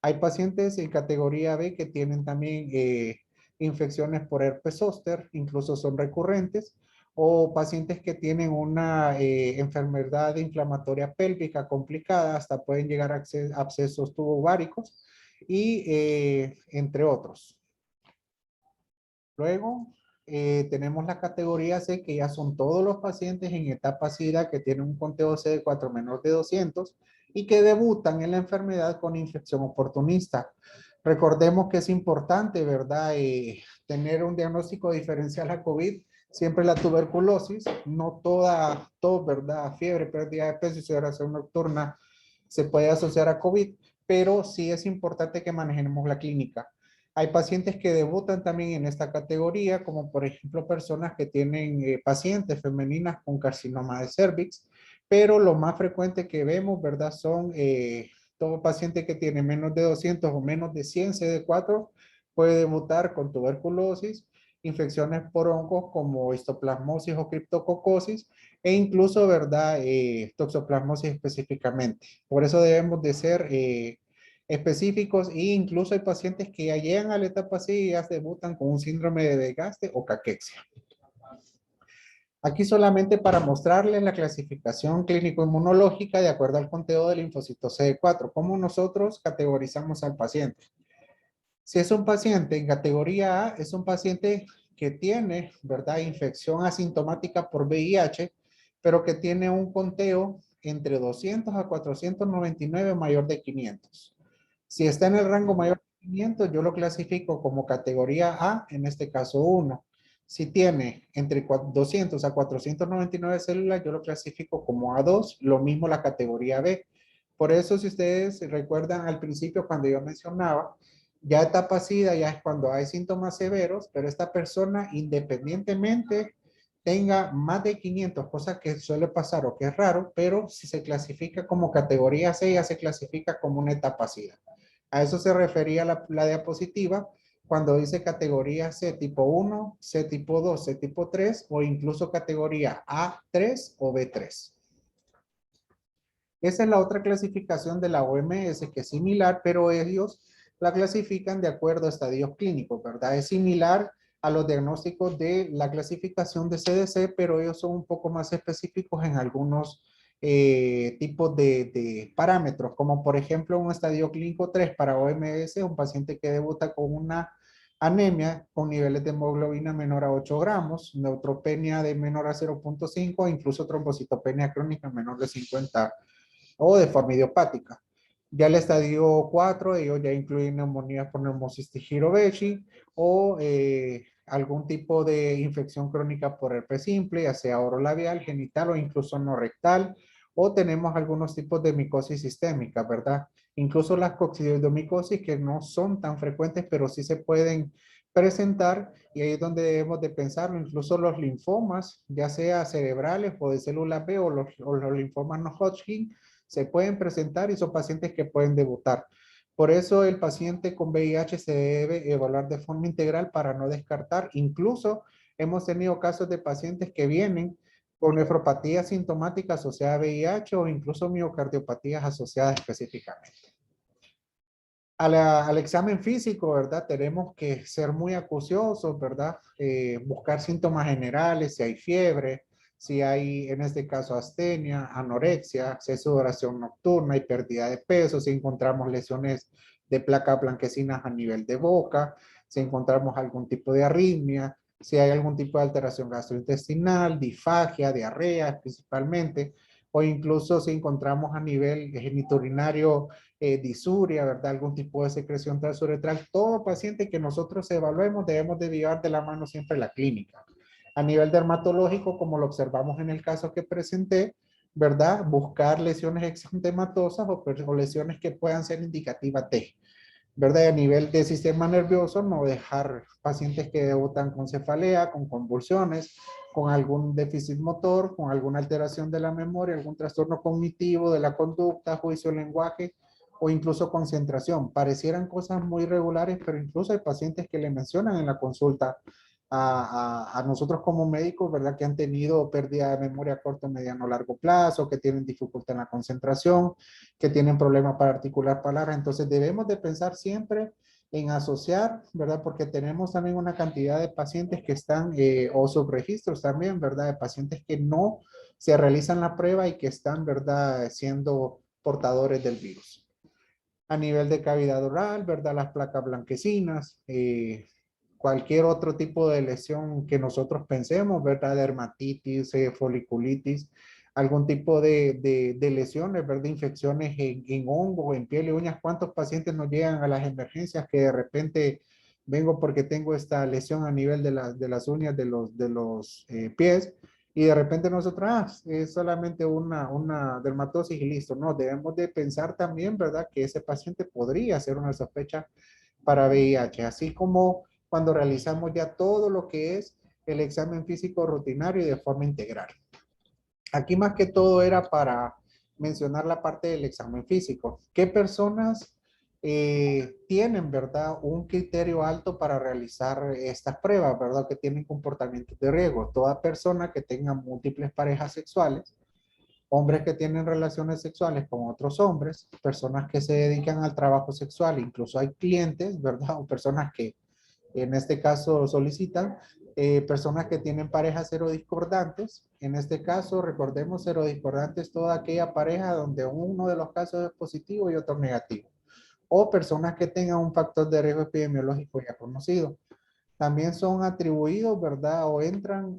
Hay pacientes en categoría B que tienen también infecciones por herpes zóster, incluso son recurrentes, o pacientes que tienen una enfermedad inflamatoria pélvica complicada, hasta pueden llegar a abscesos tubováricos, y entre otros. Luego tenemos la categoría C, que ya son todos los pacientes en etapa SIDA que tienen un conteo CD4 menor de 200 y que debutan en la enfermedad con infección oportunista. Recordemos que es importante, ¿verdad? Tener un diagnóstico diferencial a COVID. Siempre la tuberculosis, no todo, ¿verdad? Fiebre, pérdida de peso y sudoración nocturna se puede asociar a COVID, pero sí es importante que manejemos la clínica. Hay pacientes que debutan también en esta categoría, como por ejemplo personas que tienen pacientes femeninas con carcinoma de cervix, pero lo más frecuente que vemos, ¿verdad? Son todo paciente que tiene menos de 200 o menos de 100 CD4 puede debutar con tuberculosis, infecciones por hongos como histoplasmosis o criptococosis e incluso, ¿verdad? Toxoplasmosis específicamente. Por eso debemos de ser específicos e incluso hay pacientes que ya llegan a la etapa C y ya debutan con un síndrome de desgaste o caquexia. Aquí solamente para mostrarles la clasificación clínico-inmunológica de acuerdo al conteo del linfocito CD4, cómo nosotros categorizamos al paciente. Si es un paciente en categoría A, es un paciente que tiene, ¿verdad?, infección asintomática por VIH, pero que tiene un conteo entre 200 a 499 mayor de 500. Si está en el rango mayor de 500, yo lo clasifico como categoría A, en este caso 1. Si tiene entre 200 a 499 células, yo lo clasifico como A2, lo mismo la categoría B. Por eso, si ustedes recuerdan al principio cuando yo mencionaba, ya etapa SIDA ya es cuando hay síntomas severos, pero esta persona independientemente tenga más de 500, cosa que suele pasar o que es raro, pero si se clasifica como categoría C, ya se clasifica como una etapa SIDA. A eso se refería la diapositiva, cuando dice categoría C tipo 1, C tipo 2, C tipo 3 o incluso categoría A3 o B3. Esa es la otra clasificación de la OMS que es similar, pero ellos la clasifican de acuerdo a estadios clínicos, ¿verdad? Es similar a los diagnósticos de la clasificación de CDC, pero ellos son un poco más específicos en algunos tipos de parámetros, como por ejemplo un estadio clínico 3 para OMS, un paciente que debuta con una anemia con niveles de hemoglobina menor a 8 gramos, neutropenia de menor a 0.5, incluso trombocitopenia crónica menor de 50 o de forma idiopática. Ya el estadio 4, ellos ya incluyen neumonía por neumocistis Girovechi o algún tipo de infección crónica por herpes simple, ya sea orolabial, genital o incluso no rectal, o tenemos algunos tipos de micosis sistémica, ¿verdad? Incluso las coccidioidomicosis que no son tan frecuentes, pero sí se pueden presentar y ahí es donde debemos de pensarlo, incluso los linfomas, ya sea cerebrales o de células B o los linfomas no Hodgkin, se pueden presentar y son pacientes que pueden debutar. Por eso el paciente con VIH se debe evaluar de forma integral para no descartar. Incluso hemos tenido casos de pacientes que vienen con nefropatía sintomática asociada a VIH o incluso miocardiopatías asociadas específicamente. Al examen físico, ¿verdad? Tenemos que ser muy acuciosos, ¿verdad? Buscar síntomas generales, si hay fiebre, si hay, en este caso, astenia, anorexia, si hay sudoración nocturna y pérdida de peso, si encontramos lesiones de placas blanquecinas a nivel de boca, si encontramos algún tipo de arritmia, si hay algún tipo de alteración gastrointestinal, disfagia, diarrea principalmente, o incluso si encontramos a nivel genitourinario disuria, ¿verdad? Algún tipo de secreción transuretral. Todo paciente que nosotros evaluemos debemos de llevar de la mano siempre la clínica. A nivel dermatológico, como lo observamos en el caso que presenté, ¿verdad? Buscar lesiones exantematosas o lesiones que puedan ser indicativas de, ¿verdad? Y a nivel de sistema nervioso, no dejar pacientes que debutan con cefalea, con convulsiones, con algún déficit motor, con alguna alteración de la memoria, algún trastorno cognitivo de la conducta, juicio, lenguaje o incluso concentración. Parecieran cosas muy regulares, pero incluso hay pacientes que le mencionan en la consulta a nosotros como médicos, ¿verdad? Que han tenido pérdida de memoria a corto, mediano, largo plazo, que tienen dificultad en la concentración, que tienen problemas para articular palabras. Entonces debemos de pensar siempre en asociar, ¿verdad? Porque tenemos también una cantidad de pacientes que están, o subregistros también, ¿verdad? De pacientes que no se realizan la prueba y que están, ¿verdad? Siendo portadores del virus. A nivel de cavidad oral, ¿verdad? Las placas blanquecinas, cualquier otro tipo de lesión que nosotros pensemos, ¿verdad? Dermatitis, foliculitis, algún tipo de lesiones, ¿verdad? Infecciones en hongo, en piel y uñas. ¿Cuántos pacientes nos llegan a las emergencias que de repente vengo porque tengo esta lesión a nivel de las uñas de los pies? Y de repente nosotros, es solamente una dermatosis y listo. No, debemos de pensar también, ¿verdad? Que ese paciente podría ser una sospecha para VIH, así como cuando realizamos ya todo lo que es el examen físico rutinario y de forma integral. Aquí más que todo era para mencionar la parte del examen físico. ¿Qué personas tienen, verdad, un criterio alto para realizar estas pruebas, verdad, que tienen comportamientos de riesgo? Toda persona que tenga múltiples parejas sexuales, hombres que tienen relaciones sexuales con otros hombres, personas que se dedican al trabajo sexual, incluso hay clientes, ¿verdad? O personas que en este caso solicitan, personas que tienen parejas serodiscordantes. En este caso, recordemos, serodiscordantes toda aquella pareja donde uno de los casos es positivo y otro negativo. O personas que tengan un factor de riesgo epidemiológico ya conocido. También son atribuidos, ¿verdad? O entran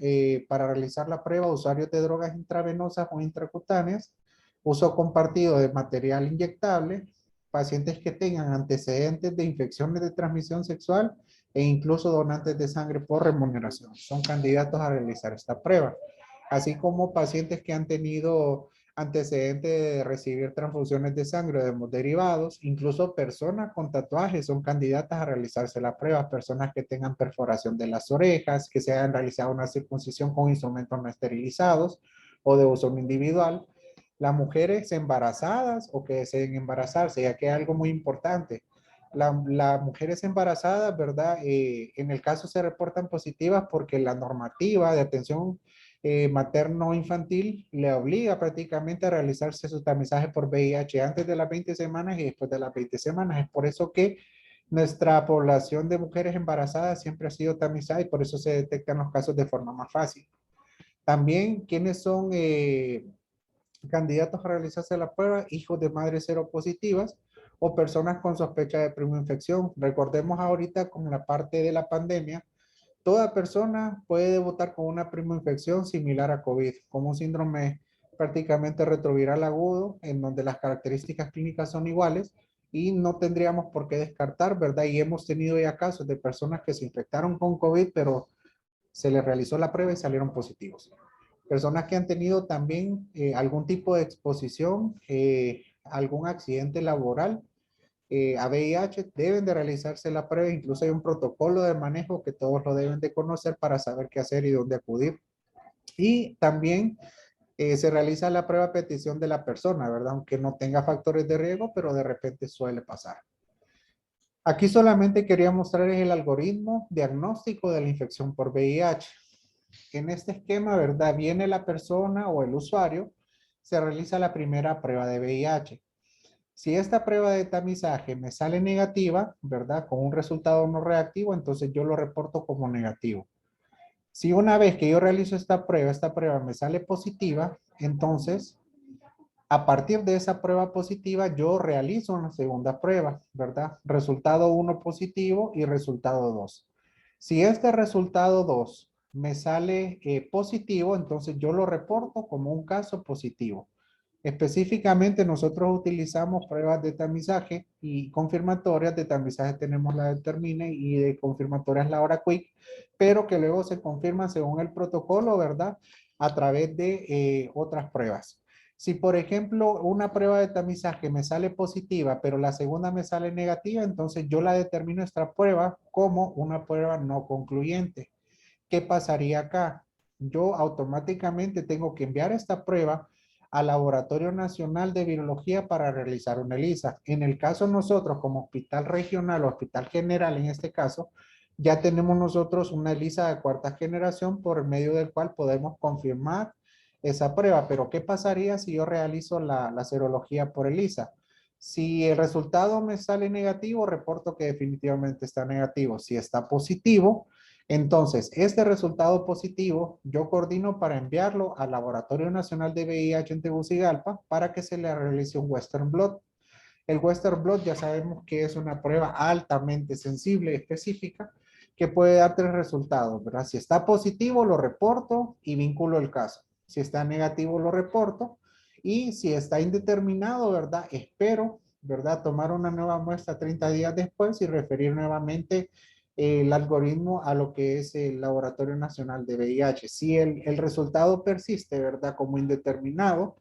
para realizar la prueba usuarios de drogas intravenosas o intracutáneas, uso compartido de material inyectable, pacientes que tengan antecedentes de infecciones de transmisión sexual e incluso donantes de sangre por remuneración. Son candidatos a realizar esta prueba. Así como pacientes que han tenido antecedentes de recibir transfusiones de sangre o de derivados, incluso personas con tatuajes son candidatas a realizarse la prueba, personas que tengan perforación de las orejas, que se hayan realizado una circuncisión con instrumentos no esterilizados o de uso individual, las mujeres embarazadas o que deseen embarazarse, ya que es algo muy importante. Las mujeres embarazadas, ¿verdad? En el caso se reportan positivas porque la normativa de atención materno-infantil le obliga prácticamente a realizarse su tamizaje por VIH antes de las 20 semanas y después de las 20 semanas. Es por eso que nuestra población de mujeres embarazadas siempre ha sido tamizada y por eso se detectan los casos de forma más fácil. También, ¿quiénes son candidatos a realizarse la prueba? Hijos de madres seropositivas o personas con sospecha de primoinfección. Recordemos ahorita con la parte de la pandemia, toda persona puede debutar con una primoinfección similar a COVID, como un síndrome prácticamente retroviral agudo, en donde las características clínicas son iguales y no tendríamos por qué descartar, ¿verdad? Y hemos tenido ya casos de personas que se infectaron con COVID, pero se les realizó la prueba y salieron positivos. Personas que han tenido también algún tipo de exposición, algún accidente laboral, a VIH, deben de realizarse la prueba. Incluso hay un protocolo de manejo que todos lo deben de conocer para saber qué hacer y dónde acudir. Y también se realiza la prueba a petición de la persona, ¿verdad? Aunque no tenga factores de riesgo, pero de repente suele pasar. Aquí solamente quería mostrarles el algoritmo diagnóstico de la infección por VIH. En este esquema, ¿verdad? Viene la persona o el usuario, se realiza la primera prueba de VIH. Si esta prueba de tamizaje me sale negativa, ¿verdad? Con un resultado no reactivo, entonces yo lo reporto como negativo. Si una vez que yo realizo esta prueba me sale positiva, entonces a partir de esa prueba positiva yo realizo una segunda prueba, ¿verdad? Resultado 1 positivo y resultado 2. Si este resultado 2 me sale positivo, entonces yo lo reporto como un caso positivo. Específicamente nosotros utilizamos pruebas de tamizaje y confirmatorias. De tamizaje tenemos la Determine y de confirmatorias la Hora Quick, pero que luego se confirman según el protocolo, ¿verdad? A través de otras pruebas. Si por ejemplo una prueba de tamizaje me sale positiva, pero la segunda me sale negativa, entonces yo la determino esta prueba como una prueba no concluyente. ¿Qué pasaría acá? Yo automáticamente tengo que enviar esta prueba al Laboratorio Nacional de Virología para realizar una ELISA. En el caso nosotros como hospital regional o hospital general en este caso, ya tenemos nosotros una ELISA de cuarta generación por medio del cual podemos confirmar esa prueba. Pero ¿qué pasaría si yo realizo la serología por ELISA? Si el resultado me sale negativo, reporto que definitivamente está negativo. Si está positivo, entonces, este resultado positivo yo coordino para enviarlo al Laboratorio Nacional de VIH en Tegucigalpa para que se le realice un Western Blot. El Western Blot ya sabemos que es una prueba altamente sensible y específica que puede dar 3 resultados, ¿verdad? Si está positivo, lo reporto y vinculo el caso. Si está negativo, lo reporto. Y si está indeterminado, ¿verdad? Espero, ¿verdad? Tomar una nueva muestra 30 días después y referir nuevamente el algoritmo a lo que es el Laboratorio Nacional de VIH. Si el resultado persiste, ¿verdad? Como indeterminado,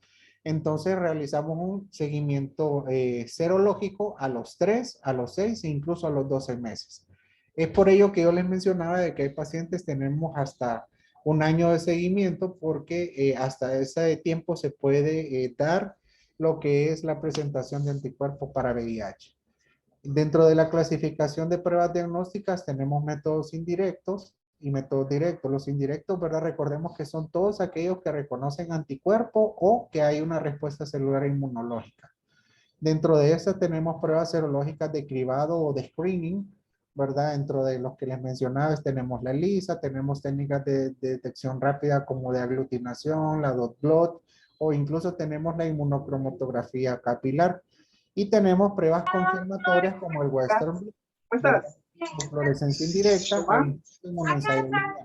entonces realizamos un seguimiento serológico a los 3, a los 6 e incluso a los 12 meses. Es por ello que yo les mencionaba de que hay pacientes, tenemos hasta un año de seguimiento porque hasta ese tiempo se puede dar lo que es la presentación de anticuerpos para VIH. Dentro de la clasificación de pruebas diagnósticas tenemos métodos indirectos y métodos directos. Los indirectos, ¿verdad? Recordemos que son todos aquellos que reconocen anticuerpo o que hay una respuesta celular inmunológica. Dentro de estas tenemos pruebas serológicas de cribado o de screening, ¿verdad? Dentro de los que les mencionaba tenemos la ELISA, tenemos técnicas de detección rápida como de aglutinación, la dot blot o incluso tenemos la inmunocromatografía capilar. Y tenemos pruebas confirmatorias como el Western Blot, fluorescencia indirecta o inmunoensayo lineal.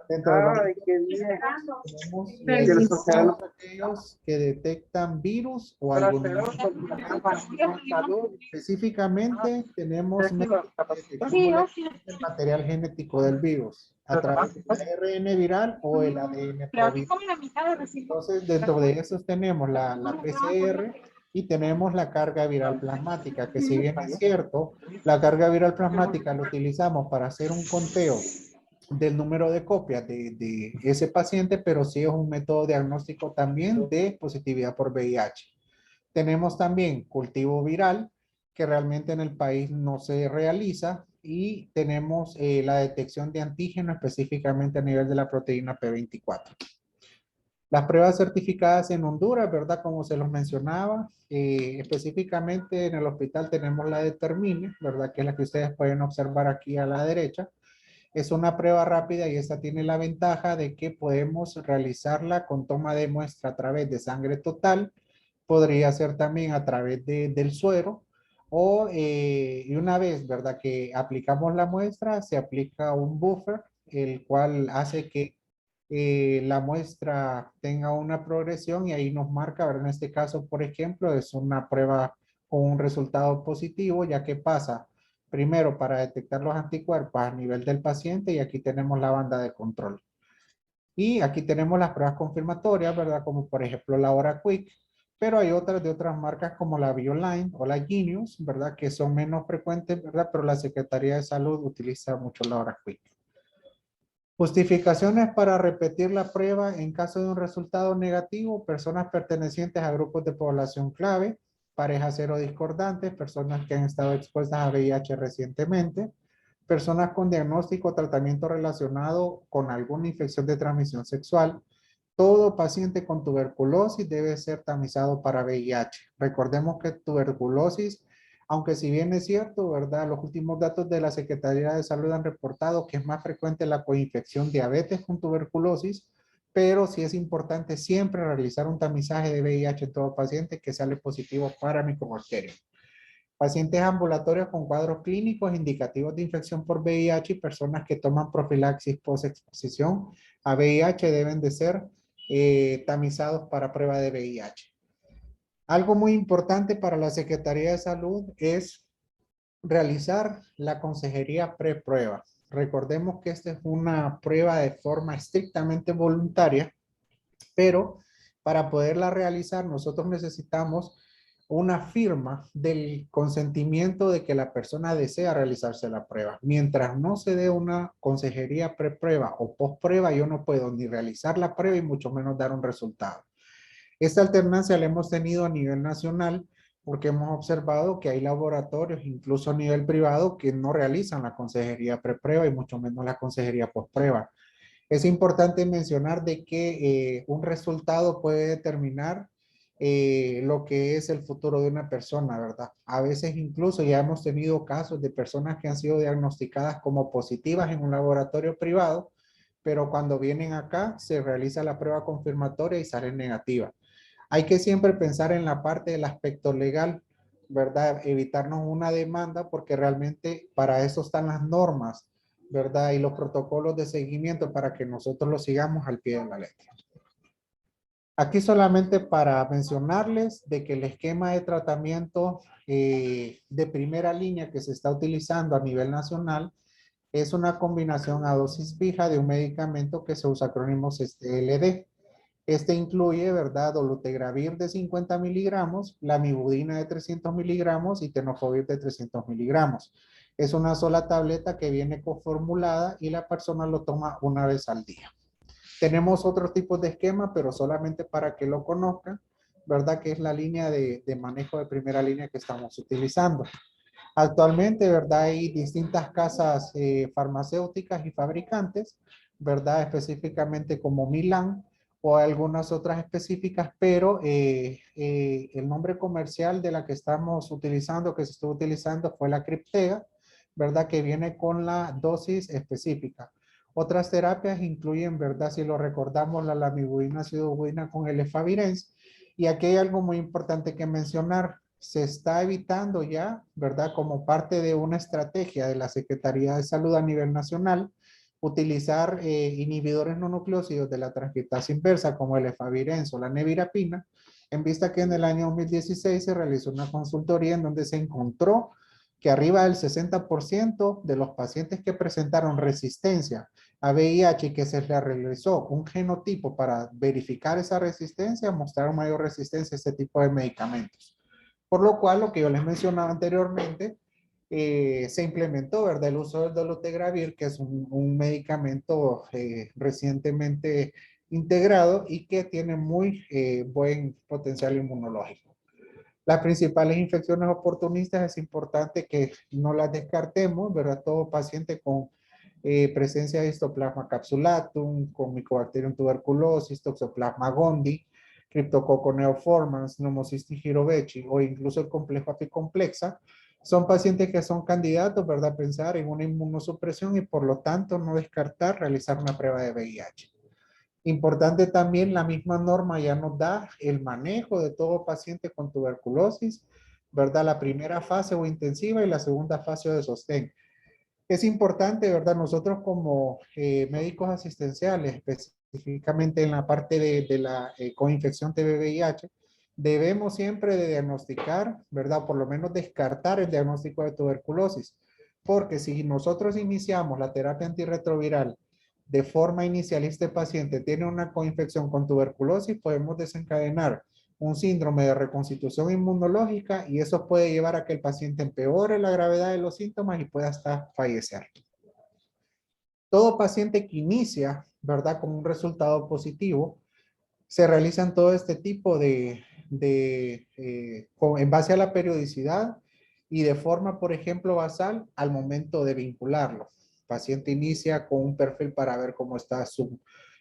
Dentro de los tenemos aquellos que detectan virus o algún específicamente tenemos el material genético del virus a través del ARN viral o el ADN proviral. Entonces, dentro de esos tenemos la PCR y tenemos la carga viral plasmática, que si bien es cierto, la carga viral plasmática la utilizamos para hacer un conteo del número de copias de ese paciente, pero sí es un método diagnóstico también de positividad por VIH. Tenemos también cultivo viral, que realmente en el país no se realiza, y tenemos la detección de antígeno específicamente a nivel de la proteína P24. Las pruebas certificadas en Honduras, ¿verdad? Como se los mencionaba, específicamente en el hospital tenemos la Determine, ¿verdad? Que es la que ustedes pueden observar aquí a la derecha. Es una prueba rápida y esta tiene la ventaja de que podemos realizarla con toma de muestra a través de sangre total, podría ser también a través del suero, o y una vez, ¿verdad? Que aplicamos la muestra, se aplica un buffer, el cual hace que la muestra tenga una progresión y ahí nos marca, ¿verdad? En este caso, por ejemplo, es una prueba con un resultado positivo, ya que pasa primero para detectar los anticuerpos a nivel del paciente, y aquí tenemos la banda de control. Y aquí tenemos las pruebas confirmatorias, ¿verdad? Como por ejemplo la Hora Quick, pero hay otras de otras marcas como la Bioline o la Genius, ¿verdad? Que son menos frecuentes, ¿verdad? Pero la Secretaría de Salud utiliza mucho la Hora Quick. Justificaciones para repetir la prueba en caso de un resultado negativo: personas pertenecientes a grupos de población clave, parejas serodiscordantes, personas que han estado expuestas a VIH recientemente, personas con diagnóstico o tratamiento relacionado con alguna infección de transmisión sexual. Todo paciente con tuberculosis debe ser tamizado para VIH. Recordemos que tuberculosis, aunque si bien es cierto, ¿verdad? Los últimos datos de la Secretaría de Salud han reportado que es más frecuente la coinfección diabetes con tuberculosis, pero sí es importante siempre realizar un tamizaje de VIH en todo paciente que sale positivo para Mycobacterium. Pacientes ambulatorios con cuadros clínicos indicativos de infección por VIH y personas que toman profilaxis post-exposición a VIH deben de ser tamizados para prueba de VIH. Algo muy importante para la Secretaría de Salud es realizar la consejería preprueba. Recordemos que esta es una prueba de forma estrictamente voluntaria, pero para poderla realizar nosotros necesitamos una firma del consentimiento de que la persona desea realizarse la prueba. Mientras no se dé una consejería preprueba o postprueba, yo no puedo ni realizar la prueba y mucho menos dar un resultado. Esta alternancia la hemos tenido a nivel nacional porque hemos observado que hay laboratorios, incluso a nivel privado, que no realizan la consejería preprueba y mucho menos la consejería postprueba. Es importante mencionar de que un resultado puede determinar lo que es el futuro de una persona, ¿verdad? A veces incluso ya hemos tenido casos de personas que han sido diagnosticadas como positivas en un laboratorio privado, pero cuando vienen acá se realiza la prueba confirmatoria y salen negativas. Hay que siempre pensar en la parte del aspecto legal, ¿verdad? Evitarnos una demanda, porque realmente para eso están las normas, ¿verdad? Y los protocolos de seguimiento para que nosotros los sigamos al pie de la letra. Aquí solamente para mencionarles de que el esquema de tratamiento de primera línea que se está utilizando a nivel nacional es una combinación a dosis fija de un medicamento que se usa acrónimos LD. Este incluye, ¿verdad? Dolutegravir de 50 miligramos, lamivudina de 300 miligramos y tenofovir de 300 miligramos. Es una sola tableta que viene coformulada y la persona lo toma una vez al día. Tenemos otros tipos de esquema, pero solamente para que lo conozcan, ¿verdad? Que es la línea de manejo de primera línea que estamos utilizando. Actualmente, ¿verdad? Hay distintas casas farmacéuticas y fabricantes, ¿verdad? Específicamente como Milan o algunas otras específicas, pero el nombre comercial de la que estamos utilizando, que se estuvo utilizando, fue la Criptega, ¿verdad? Que viene con la dosis específica. Otras terapias incluyen, ¿verdad? Si lo recordamos, la lamivudina, acidobudina con el efavirenz. Y aquí hay algo muy importante que mencionar. Se está evitando ya, ¿verdad? Como parte de una estrategia de la Secretaría de Salud a nivel nacional, utilizar inhibidores no nucleósidos de la transcriptasa inversa como el efavirenz o la nevirapina, en vista que en el año 2016 se realizó una consultoría en donde se encontró que arriba del 60% de los pacientes que presentaron resistencia a VIH y que se le realizó un genotipo para verificar esa resistencia, mostraron mayor resistencia a este tipo de medicamentos. Por lo cual, lo que yo les mencionaba anteriormente, se implementó, ¿verdad? El uso del dolutegravir, que es un medicamento recientemente integrado y que tiene muy buen potencial inmunológico. Las principales infecciones oportunistas es importante que no las descartemos, ¿verdad? Todo paciente con presencia de Histoplasma capsulatum, con Mycobacterium tuberculosis, Toxoplasma gondii, Cryptococcus neoformans, Pneumocystis jirovecii o incluso el complejo apicomplexa, son pacientes que son candidatos, ¿verdad? Pensar en una inmunosupresión y por lo tanto no descartar realizar una prueba de VIH. Importante también, la misma norma ya nos da el manejo de todo paciente con tuberculosis, ¿verdad? La primera fase o intensiva y la segunda fase de sostén. Es importante, ¿verdad? Nosotros como médicos asistenciales, específicamente en la parte de la coinfección TB-VIH, debemos siempre de diagnosticar, ¿verdad? Por lo menos descartar el diagnóstico de tuberculosis. Porque si nosotros iniciamos la terapia antirretroviral de forma inicial y este paciente tiene una coinfección con tuberculosis, podemos desencadenar un síndrome de reconstitución inmunológica y eso puede llevar a que el paciente empeore la gravedad de los síntomas y pueda hasta fallecer. Todo paciente que inicia, ¿verdad? Con un resultado positivo, se realizan todo este tipo en base a la periodicidad y de forma, por ejemplo, basal al momento de vincularlo. El paciente inicia con un perfil para ver cómo está su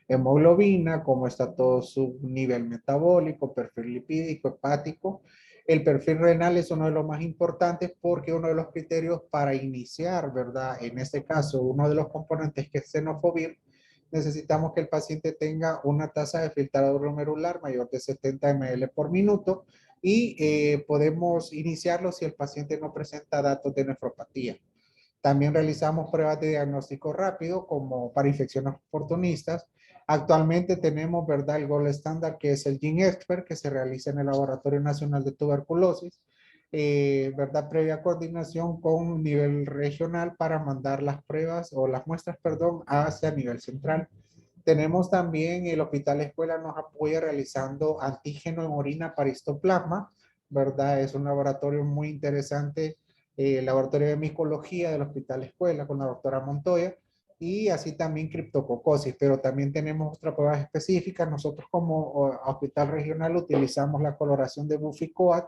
hemoglobina, cómo está todo su nivel metabólico, perfil lipídico, hepático. El perfil renal es uno de los más importantes porque uno de los criterios para iniciar, ¿verdad? En este caso, uno de los componentes que es Tenofovir, necesitamos que el paciente tenga una tasa de filtrado glomerular mayor de 70 ml por minuto y podemos iniciarlo si el paciente no presenta datos de nefropatía. También realizamos pruebas de diagnóstico rápido como para infecciones oportunistas. Actualmente tenemos, ¿verdad? El gold estándar que es el GeneXpert que se realiza en el Laboratorio Nacional de Tuberculosis. ¿Verdad? Previa coordinación con un nivel regional para mandar las pruebas o las muestras, perdón, hacia nivel central. Tenemos también el Hospital Escuela nos apoya realizando antígeno en orina para histoplasma, ¿verdad? Es un laboratorio muy interesante, el laboratorio de micología del Hospital Escuela con la doctora Montoya y así también criptococosis, pero también tenemos otras pruebas específicas. Nosotros como hospital regional utilizamos la coloración de Buffy-Coat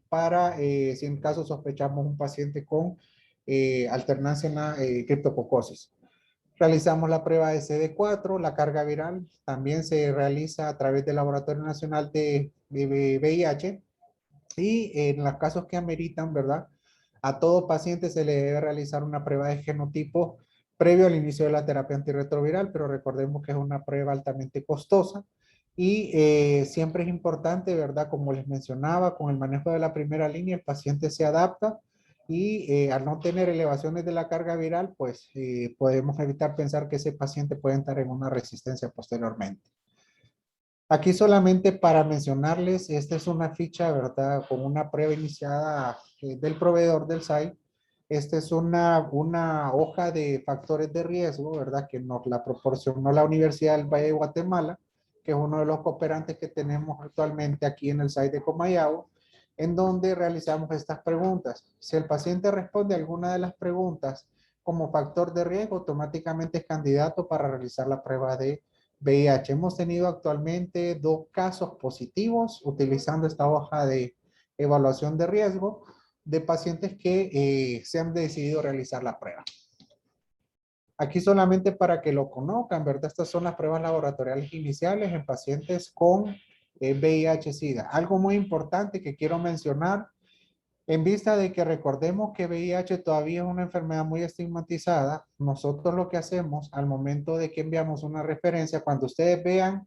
para, si en caso sospechamos un paciente con alternancia en criptococosis. Realizamos la prueba de CD4, la carga viral también se realiza a través del Laboratorio Nacional de VIH y en los casos que ameritan, ¿verdad? A todo paciente se le debe realizar una prueba de genotipo previo al inicio de la terapia antirretroviral, pero recordemos que es una prueba altamente costosa y siempre es importante, ¿verdad? Como les mencionaba, con el manejo de la primera línea, el paciente se adapta y al no tener elevaciones de la carga viral, pues podemos evitar pensar que ese paciente puede entrar en una resistencia posteriormente. Aquí solamente para mencionarles, esta es una ficha, ¿verdad? Con una prueba iniciada del proveedor del site. Esta es una hoja de factores de riesgo, ¿verdad? Que nos la proporcionó la Universidad del Valle de Guatemala, que es uno de los cooperantes que tenemos actualmente aquí en el site de Comayagua, en donde realizamos estas preguntas. Si el paciente responde a alguna de las preguntas como factor de riesgo, automáticamente es candidato para realizar la prueba de VIH. Hemos tenido actualmente 2 casos positivos utilizando esta hoja de evaluación de riesgo de pacientes que se han decidido realizar la prueba. Aquí solamente para que lo conozcan, ¿verdad? Estas son las pruebas laboratoriales iniciales en pacientes con VIH-Sida. Algo muy importante que quiero mencionar, en vista de que recordemos que VIH todavía es una enfermedad muy estigmatizada, nosotros lo que hacemos al momento de que enviamos una referencia, cuando ustedes vean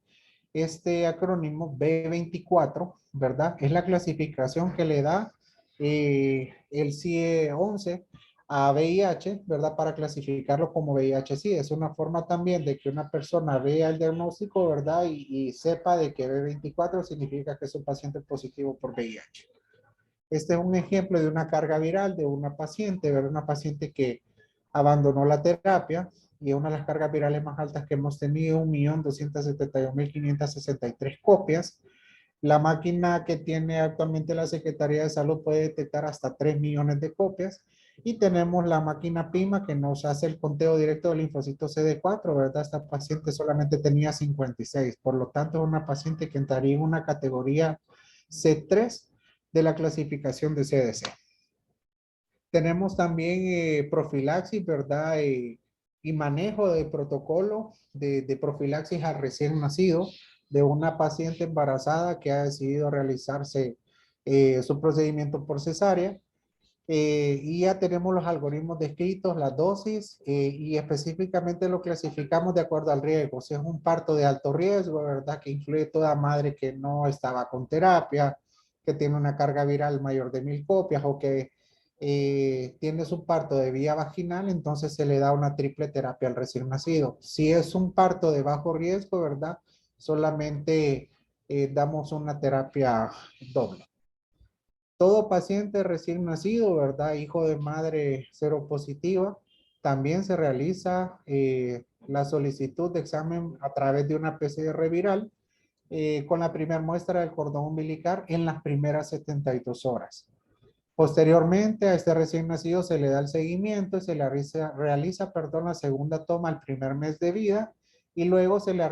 este acrónimo B24, ¿verdad? Es la clasificación que le da el CIE 11 a VIH, ¿verdad? Para clasificarlo como VIH-Sida. Es una forma también de que una persona vea el diagnóstico, ¿verdad? Y sepa de que B24 significa que es un paciente positivo por VIH. Este es un ejemplo de una carga viral de una paciente, ¿verdad? Una paciente que abandonó la terapia y una de las cargas virales más altas que hemos tenido, 1.271.563 copias. La máquina que tiene actualmente la Secretaría de Salud puede detectar hasta 3 millones de copias. Y tenemos la máquina PIMA que nos hace el conteo directo del linfocito CD4, ¿verdad? Esta paciente solamente tenía 56, por lo tanto es una paciente que entraría en una categoría C3, de la clasificación de CDC. Tenemos también profilaxis, ¿verdad? Y manejo de protocolo de profilaxis al recién nacido de una paciente embarazada que ha decidido realizarse su procedimiento por cesárea. Y ya tenemos los algoritmos descritos, las dosis, y específicamente lo clasificamos de acuerdo al riesgo. Si es un parto de alto riesgo, ¿verdad? Que incluye toda madre que no estaba con terapia, que tiene una carga viral mayor de 1000 copias o que tiene su parto de vía vaginal, entonces se le da una triple terapia al recién nacido. Si es un parto de bajo riesgo, ¿verdad? Solamente damos una terapia doble. Todo paciente recién nacido, ¿verdad? Hijo de madre seropositiva, también se realiza la solicitud de examen a través de una PCR viral con la primera muestra del cordón umbilical en las primeras 72 horas. Posteriormente a este recién nacido se le da el seguimiento y se le realiza la segunda toma al primer mes de vida y luego se le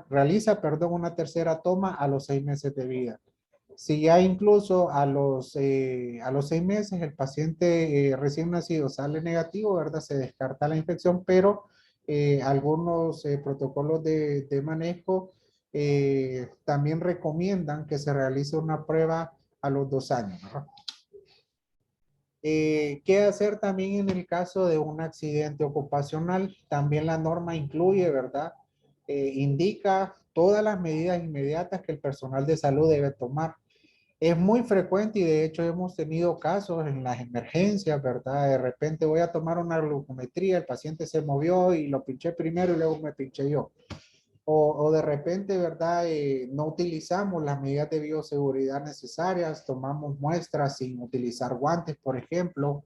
realiza una tercera toma a los 6 meses de vida. Si ya incluso a los 6 meses el paciente recién nacido sale negativo, ¿verdad? Se descarta la infección, pero algunos protocolos de manejo también recomiendan que se realice una prueba a los 2 años, ¿verdad? ¿Qué hacer también en el caso de un accidente ocupacional? También la norma incluye, ¿verdad? Indica todas las medidas inmediatas que el personal de salud debe tomar. Es muy frecuente y de hecho hemos tenido casos en las emergencias, ¿verdad? De repente voy a tomar una glucometría, el paciente se movió y lo pinché primero y luego me pinché yo. O de repente, ¿verdad? No utilizamos las medidas de bioseguridad necesarias, tomamos muestras sin utilizar guantes, por ejemplo,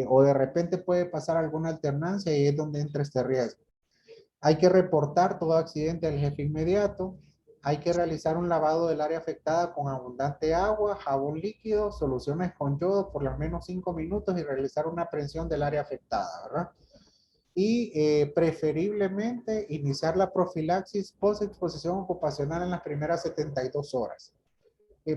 o de repente puede pasar alguna alternancia y es donde entra este riesgo. Hay que reportar todo accidente al jefe inmediato. Hay que realizar un lavado del área afectada con abundante agua, jabón líquido, soluciones con yodo por al menos 5 minutos y realizar una aprehensión del área afectada, ¿verdad? Y preferiblemente iniciar la profilaxis post-exposición ocupacional en las primeras 72 horas.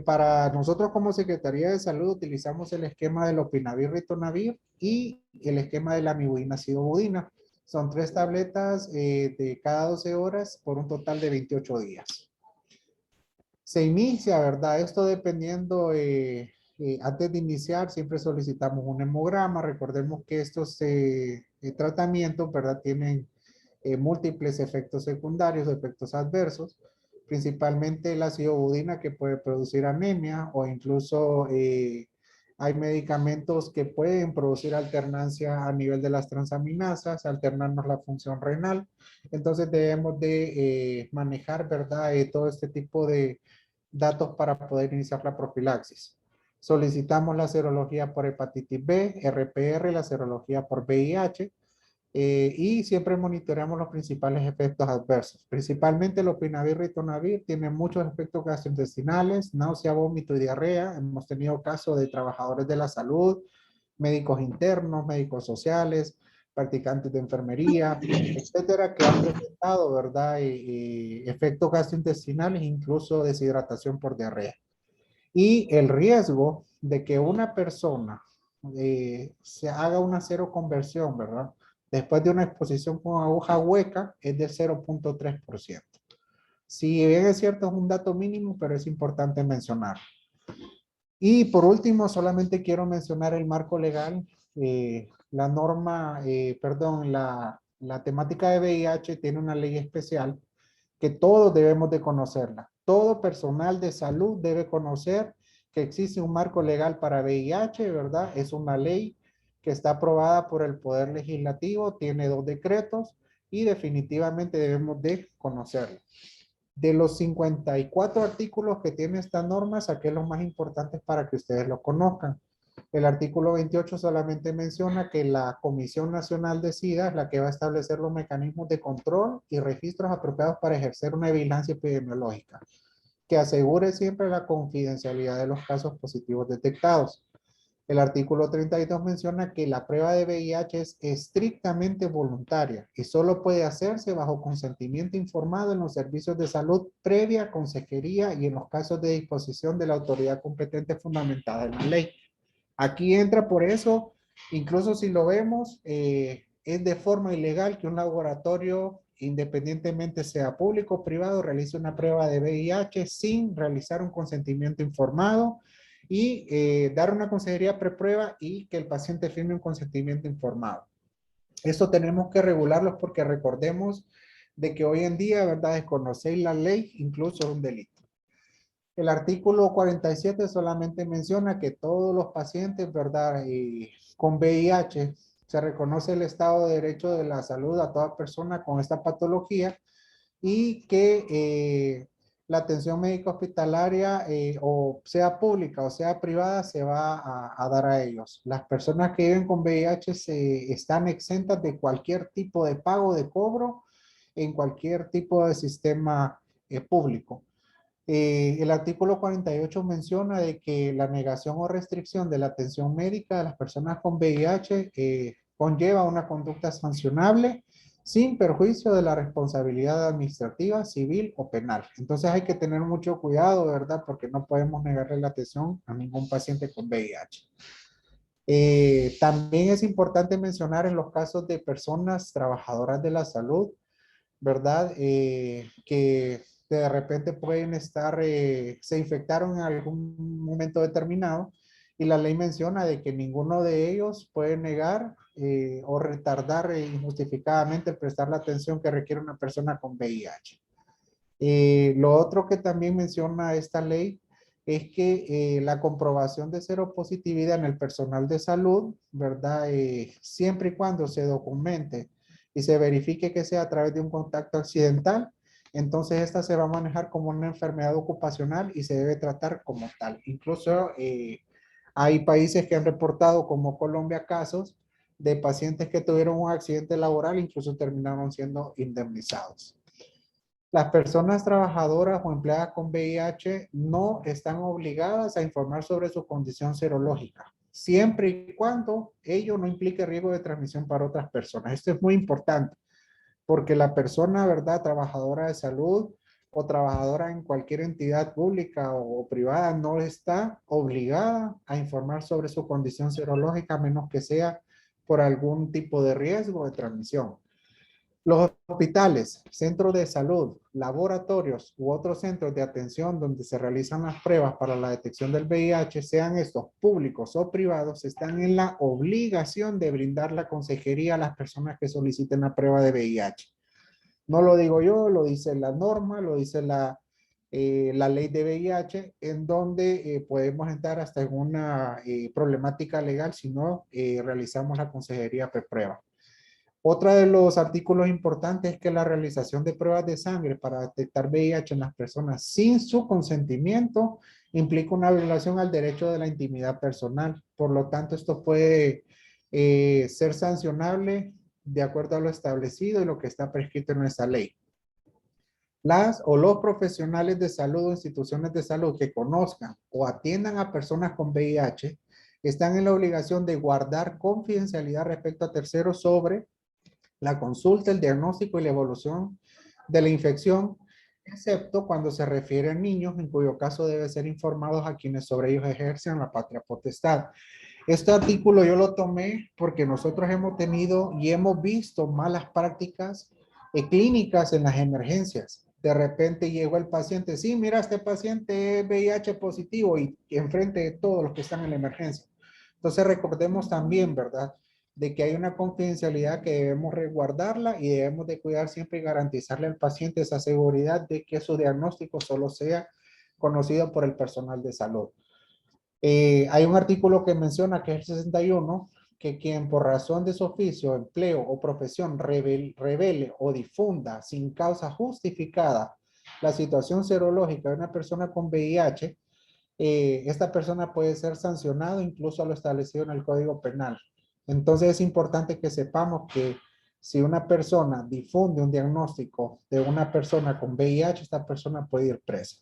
Para nosotros como Secretaría de Salud utilizamos el esquema del lopinavir-ritonavir y el esquema de la amibudina-acidobudina. Son 3 tabletas de cada 12 horas por un total de 28 días. Se inicia, ¿verdad? Esto dependiendo, antes de iniciar siempre solicitamos un hemograma. Recordemos que estos tratamientos, ¿verdad? Tienen múltiples efectos secundarios, efectos adversos, principalmente la acidobudina que puede producir anemia o incluso hay medicamentos que pueden producir alternancia a nivel de las transaminasas, alternarnos la función renal. Entonces debemos de manejar, ¿verdad? Todo este tipo de datos para poder iniciar la profilaxis. Solicitamos la serología por hepatitis B, RPR, la serología por VIH, y siempre monitoreamos los principales efectos adversos. Principalmente el lopinavir ritonavir tiene muchos efectos gastrointestinales, náusea, vómito y diarrea. Hemos tenido casos de trabajadores de la salud, médicos internos, médicos sociales, practicantes de enfermería, etcétera, que han presentado, ¿verdad? Efectos gastrointestinales, incluso deshidratación por diarrea. Y el riesgo de que una persona se haga una seroconversión, ¿verdad? Después de una exposición con aguja hueca es de 0.3%. Si bien es cierto, es un dato mínimo, pero es importante mencionar. Y por último, solamente quiero mencionar el marco legal. La norma, la temática de VIH tiene una ley especial que todos debemos de conocerla. Todo personal de salud debe conocer que existe un marco legal para VIH, ¿verdad? Es una ley que está aprobada por el Poder Legislativo, tiene 2 decretos y definitivamente debemos de conocerla. De los 54 artículos que tiene esta norma, saqué los más importantes para que ustedes lo conozcan. El artículo 28 solamente menciona que la Comisión Nacional de SIDA es la que va a establecer los mecanismos de control y registros apropiados para ejercer una vigilancia epidemiológica, que asegure siempre la confidencialidad de los casos positivos detectados. El artículo 32 menciona que la prueba de VIH es estrictamente voluntaria y solo puede hacerse bajo consentimiento informado en los servicios de salud previa consejería y en los casos de disposición de la autoridad competente fundamentada en la ley. Aquí entra por eso, incluso si lo vemos, es de forma ilegal que un laboratorio, independientemente sea público o privado, realice una prueba de VIH sin realizar un consentimiento informado y dar una consejería preprueba y que el paciente firme un consentimiento informado. Esto tenemos que regularlos porque recordemos de que hoy en día, ¿verdad? Desconocer la ley incluso es un delito. El artículo 47 solamente menciona que todos los pacientes, ¿verdad? Con VIH, se reconoce el Estado de Derecho de la Salud a toda persona con esta patología y que la atención médica hospitalaria, o sea pública o sea privada, se va a dar a ellos. Las personas que viven con VIH están exentas de cualquier tipo de pago, de cobro, en cualquier tipo de sistema público. El artículo 48 menciona de que la negación o restricción de la atención médica de las personas con VIH conlleva una conducta sancionable sin perjuicio de la responsabilidad administrativa, civil o penal. Entonces hay que tener mucho cuidado, ¿verdad? Porque no podemos negarle la atención a ningún paciente con VIH. También es importante mencionar en los casos de personas trabajadoras de la salud, ¿verdad? Que de repente pueden estar, se infectaron en algún momento determinado y la ley menciona de que ninguno de ellos puede negar o retardar injustificadamente prestar la atención que requiere una persona con VIH. Lo otro que también menciona esta ley es que la comprobación de seropositividad en el personal de salud, ¿verdad? Siempre y cuando se documente y se verifique que sea a través de un contacto accidental, entonces esta se va a manejar como una enfermedad ocupacional y se debe tratar como tal. Incluso hay países que han reportado, como Colombia, casos de pacientes que tuvieron un accidente laboral, incluso terminaron siendo indemnizados. Las personas trabajadoras o empleadas con VIH no están obligadas a informar sobre su condición serológica, siempre y cuando ello no implique riesgo de transmisión para otras personas. Esto es muy importante, porque la persona, ¿verdad?, trabajadora de salud o trabajadora en cualquier entidad pública o privada no está obligada a informar sobre su condición serológica, a menos que sea por algún tipo de riesgo de transmisión. Los hospitales, centros de salud, laboratorios u otros centros de atención donde se realizan las pruebas para la detección del VIH, sean estos públicos o privados, están en la obligación de brindar la consejería a las personas que soliciten la prueba de VIH. No lo digo yo, lo dice la norma, lo dice la ley de VIH, en donde podemos entrar hasta en una problemática legal si no realizamos la consejería preprueba. Otro de los artículos importantes es que la realización de pruebas de sangre para detectar VIH en las personas sin su consentimiento implica una violación al derecho de la intimidad personal. Por lo tanto, esto puede ser sancionable de acuerdo a lo establecido y lo que está prescrito en esa ley. Las o los profesionales de salud o instituciones de salud que conozcan o atiendan a personas con VIH están en la obligación de guardar confidencialidad respecto a terceros sobre la consulta, el diagnóstico y la evolución de la infección, excepto cuando se refiere a niños, en cuyo caso debe ser informados a quienes sobre ellos ejercen la patria potestad. Este artículo yo lo tomé porque nosotros hemos tenido y hemos visto malas prácticas clínicas en las emergencias. De repente llegó el paciente, sí, mira, este paciente es VIH positivo y enfrente de todos los que están en la emergencia. Entonces recordemos también, ¿verdad?, de que hay una confidencialidad que debemos resguardarla y debemos de cuidar siempre y garantizarle al paciente esa seguridad de que su diagnóstico solo sea conocido por el personal de salud. Hay un artículo que menciona, que es el 61, que quien por razón de su oficio, empleo o profesión revele o difunda sin causa justificada la situación serológica de una persona con VIH, esta persona puede ser sancionada incluso a lo establecido en el Código Penal. Entonces es importante que sepamos que si una persona difunde un diagnóstico de una persona con VIH, esta persona puede ir presa.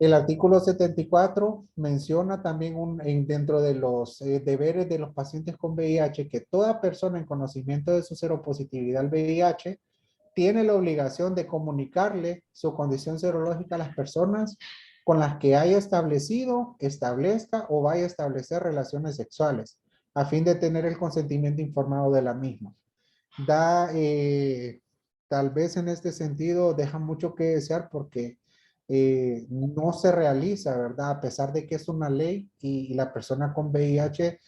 El artículo 74 menciona también dentro de los deberes de los pacientes con VIH que toda persona en conocimiento de su seropositividad al VIH tiene la obligación de comunicarle su condición serológica a las personas con las que haya establecido, establezca o vaya a establecer relaciones sexuales, a fin de tener el consentimiento informado de la misma. Tal vez en este sentido deja mucho que desear porque no se realiza, ¿verdad? A pesar de que es una ley y la persona con VIH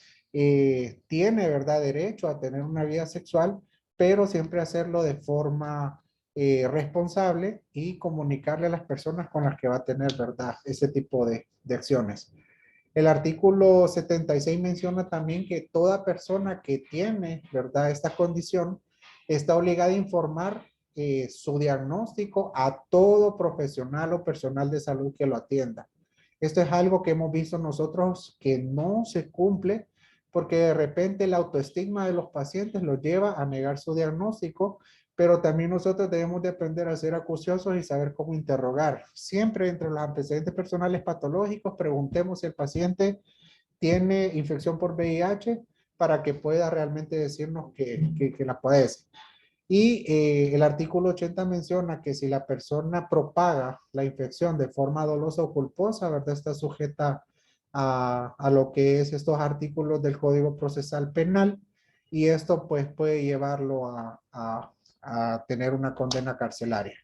tiene, ¿verdad? Derecho a tener una vida sexual, pero siempre hacerlo de forma responsable y comunicarle a las personas con las que va a tener, ¿verdad? Ese tipo de acciones. El artículo 76 menciona también que toda persona que tiene, ¿verdad? Esta condición está obligada a informar su diagnóstico a todo profesional o personal de salud que lo atienda. Esto es algo que hemos visto nosotros que no se cumple porque de repente el autoestigma de los pacientes los lleva a negar su diagnóstico, pero también nosotros debemos de aprender a ser acuciosos y saber cómo interrogar. Siempre entre los antecedentes personales patológicos, preguntemos si el paciente tiene infección por VIH para que pueda realmente decirnos que la padece. Y el artículo 80 menciona que si la persona propaga la infección de forma dolosa o culposa, ¿verdad? Está sujeta a lo que es estos artículos del Código Procesal Penal y esto pues puede llevarlo a tener una condena carcelaria.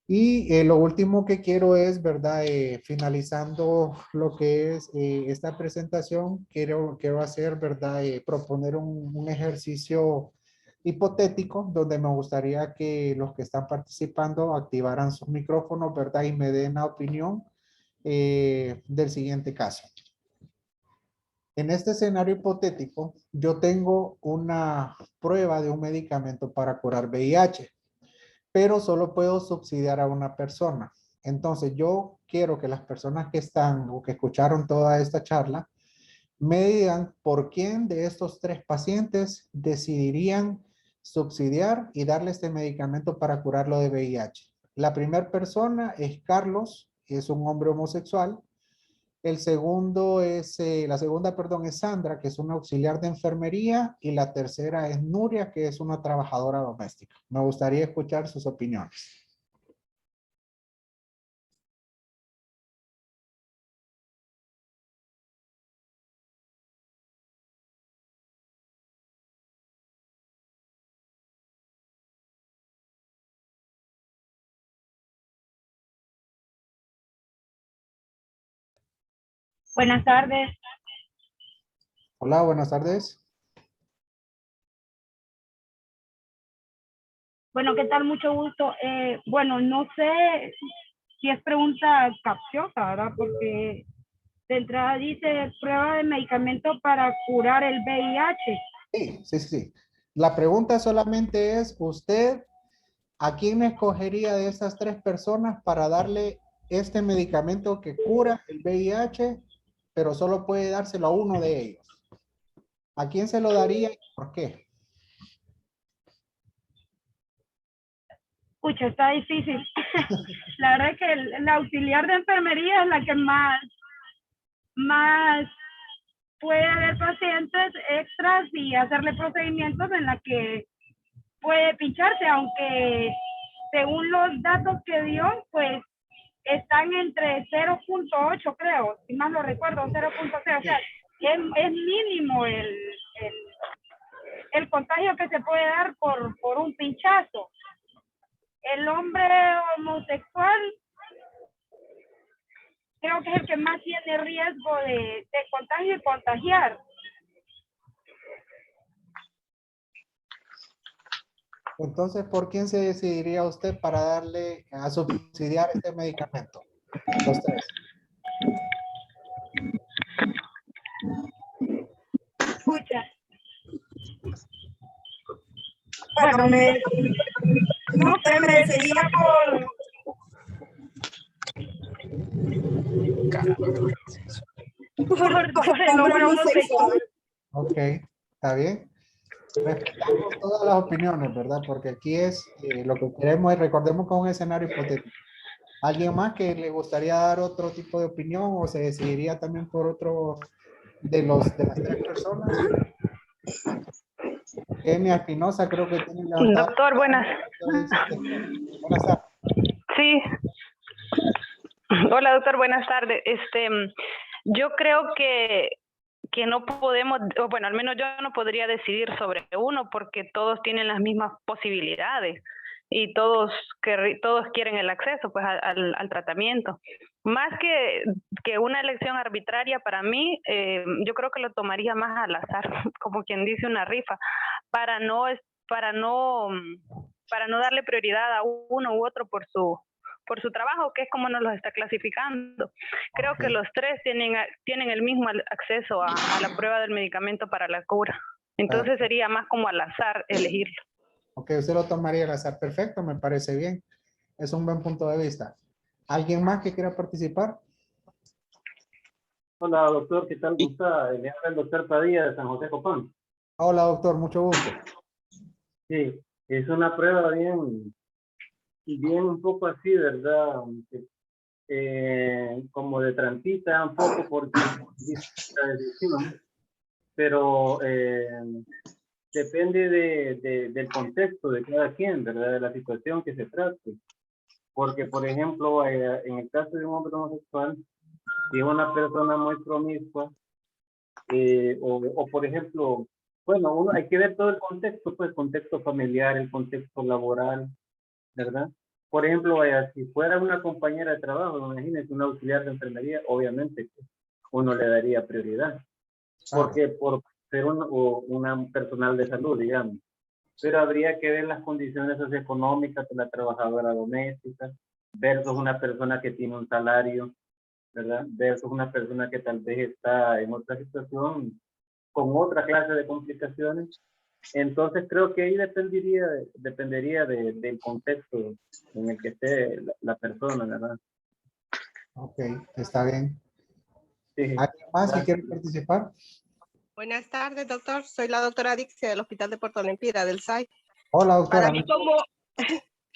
Y lo último que quiero es, ¿verdad? Finalizando lo que es esta presentación, quiero hacer, ¿verdad? Proponer un ejercicio hipotético donde me gustaría que los que están participando activaran sus micrófonos, ¿verdad? Y me den la opinión del siguiente caso. En este escenario hipotético, yo tengo una prueba de un medicamento para curar VIH, pero solo puedo subsidiar a una persona. Entonces, yo quiero que las personas que están o que escucharon toda esta charla me digan por quién de estos 3 pacientes decidirían subsidiar y darle este medicamento para curarlo de VIH. La primera persona es Carlos, que es un hombre homosexual. El segundo es, la segunda, perdón, es Sandra, que es una auxiliar de enfermería. Y la tercera es Nuria, que es una trabajadora doméstica. Me gustaría escuchar sus opiniones. Buenas tardes. Hola, buenas tardes. Bueno, ¿qué tal? Mucho gusto. Bueno, no sé si es pregunta capciosa, ¿verdad? Porque de entrada dice prueba de medicamento para curar el VIH. Sí. La pregunta solamente es, ¿usted a quién escogería de estas 3 personas para darle este medicamento que cura el VIH, pero solo puede dárselo a uno de ellos? ¿A quién se lo daría y por qué? Escucha, está difícil. La verdad es que la auxiliar de enfermería es la que más puede haber pacientes extras y hacerle procedimientos en la que puede pincharse, aunque según los datos que dio, pues están entre 0.8, creo, si mal no recuerdo, 0.0, o sea, es mínimo el contagio que se puede dar por un pinchazo. El hombre homosexual creo que es el que más tiene riesgo de contagio y contagiar. Entonces, ¿por quién se decidiría usted para darle a subsidiar este medicamento? Los 3. Escucha. Bueno, no sé, me decidiría por el hombre homosexual. Ok, está bien. Respetamos todas las opiniones, ¿verdad? Porque aquí es lo que queremos y recordemos con un escenario hipotético. ¿Alguien más que le gustaría dar otro tipo de opinión o se decidiría también por otro de las tres personas? Emi Espinosa creo que tiene levantado. Doctor, buenas. Buenas tardes. Sí. Hola, doctor, buenas tardes. Yo creo que no podemos, o bueno, al menos yo no podría decidir sobre uno porque todos tienen las mismas posibilidades y todos quieren el acceso pues al tratamiento. Más que una elección arbitraria para mí, yo creo que lo tomaría más al azar, como quien dice una rifa, para no darle prioridad a uno u otro por su trabajo, que es como nos los está clasificando. Creo que los tres tienen el mismo acceso a la prueba del medicamento para la cura. Entonces sería más como al azar elegirlo. Ok, usted lo tomaría al azar. Perfecto, me parece bien. Es un buen punto de vista. ¿Alguien más que quiera participar? Hola, doctor, ¿qué tal? ¿Gusta? Le habla el doctor Padilla de San José Copán. Hola, doctor, mucho gusto. Sí, es una prueba bien un poco así, ¿verdad? Como de trampita, un poco porque la decisión, pero depende del contexto de cada quien, ¿verdad? De la situación que se trate. Porque, por ejemplo, en el caso de un hombre homosexual, si es una persona muy promiscua, o por ejemplo, bueno, hay que ver todo el contexto, pues el contexto familiar, el contexto laboral, ¿verdad? Por ejemplo, si fuera una compañera de trabajo, imagínense, una auxiliar de enfermería, obviamente uno le daría prioridad, porque por ser una personal de salud, digamos. Pero habría que ver las condiciones socioeconómicas de la trabajadora doméstica versus una persona que tiene un salario, ¿verdad? Versus una persona que tal vez está en otra situación con otra clase de complicaciones. Entonces creo que ahí dependería del contexto en el que esté la persona, ¿verdad? Ok, está bien. Sí. ¿Alguien más que quiere participar? Buenas tardes, doctor. Soy la doctora Dixie del Hospital de Puerto Lempira, del SAI. Hola, doctora. Para mí,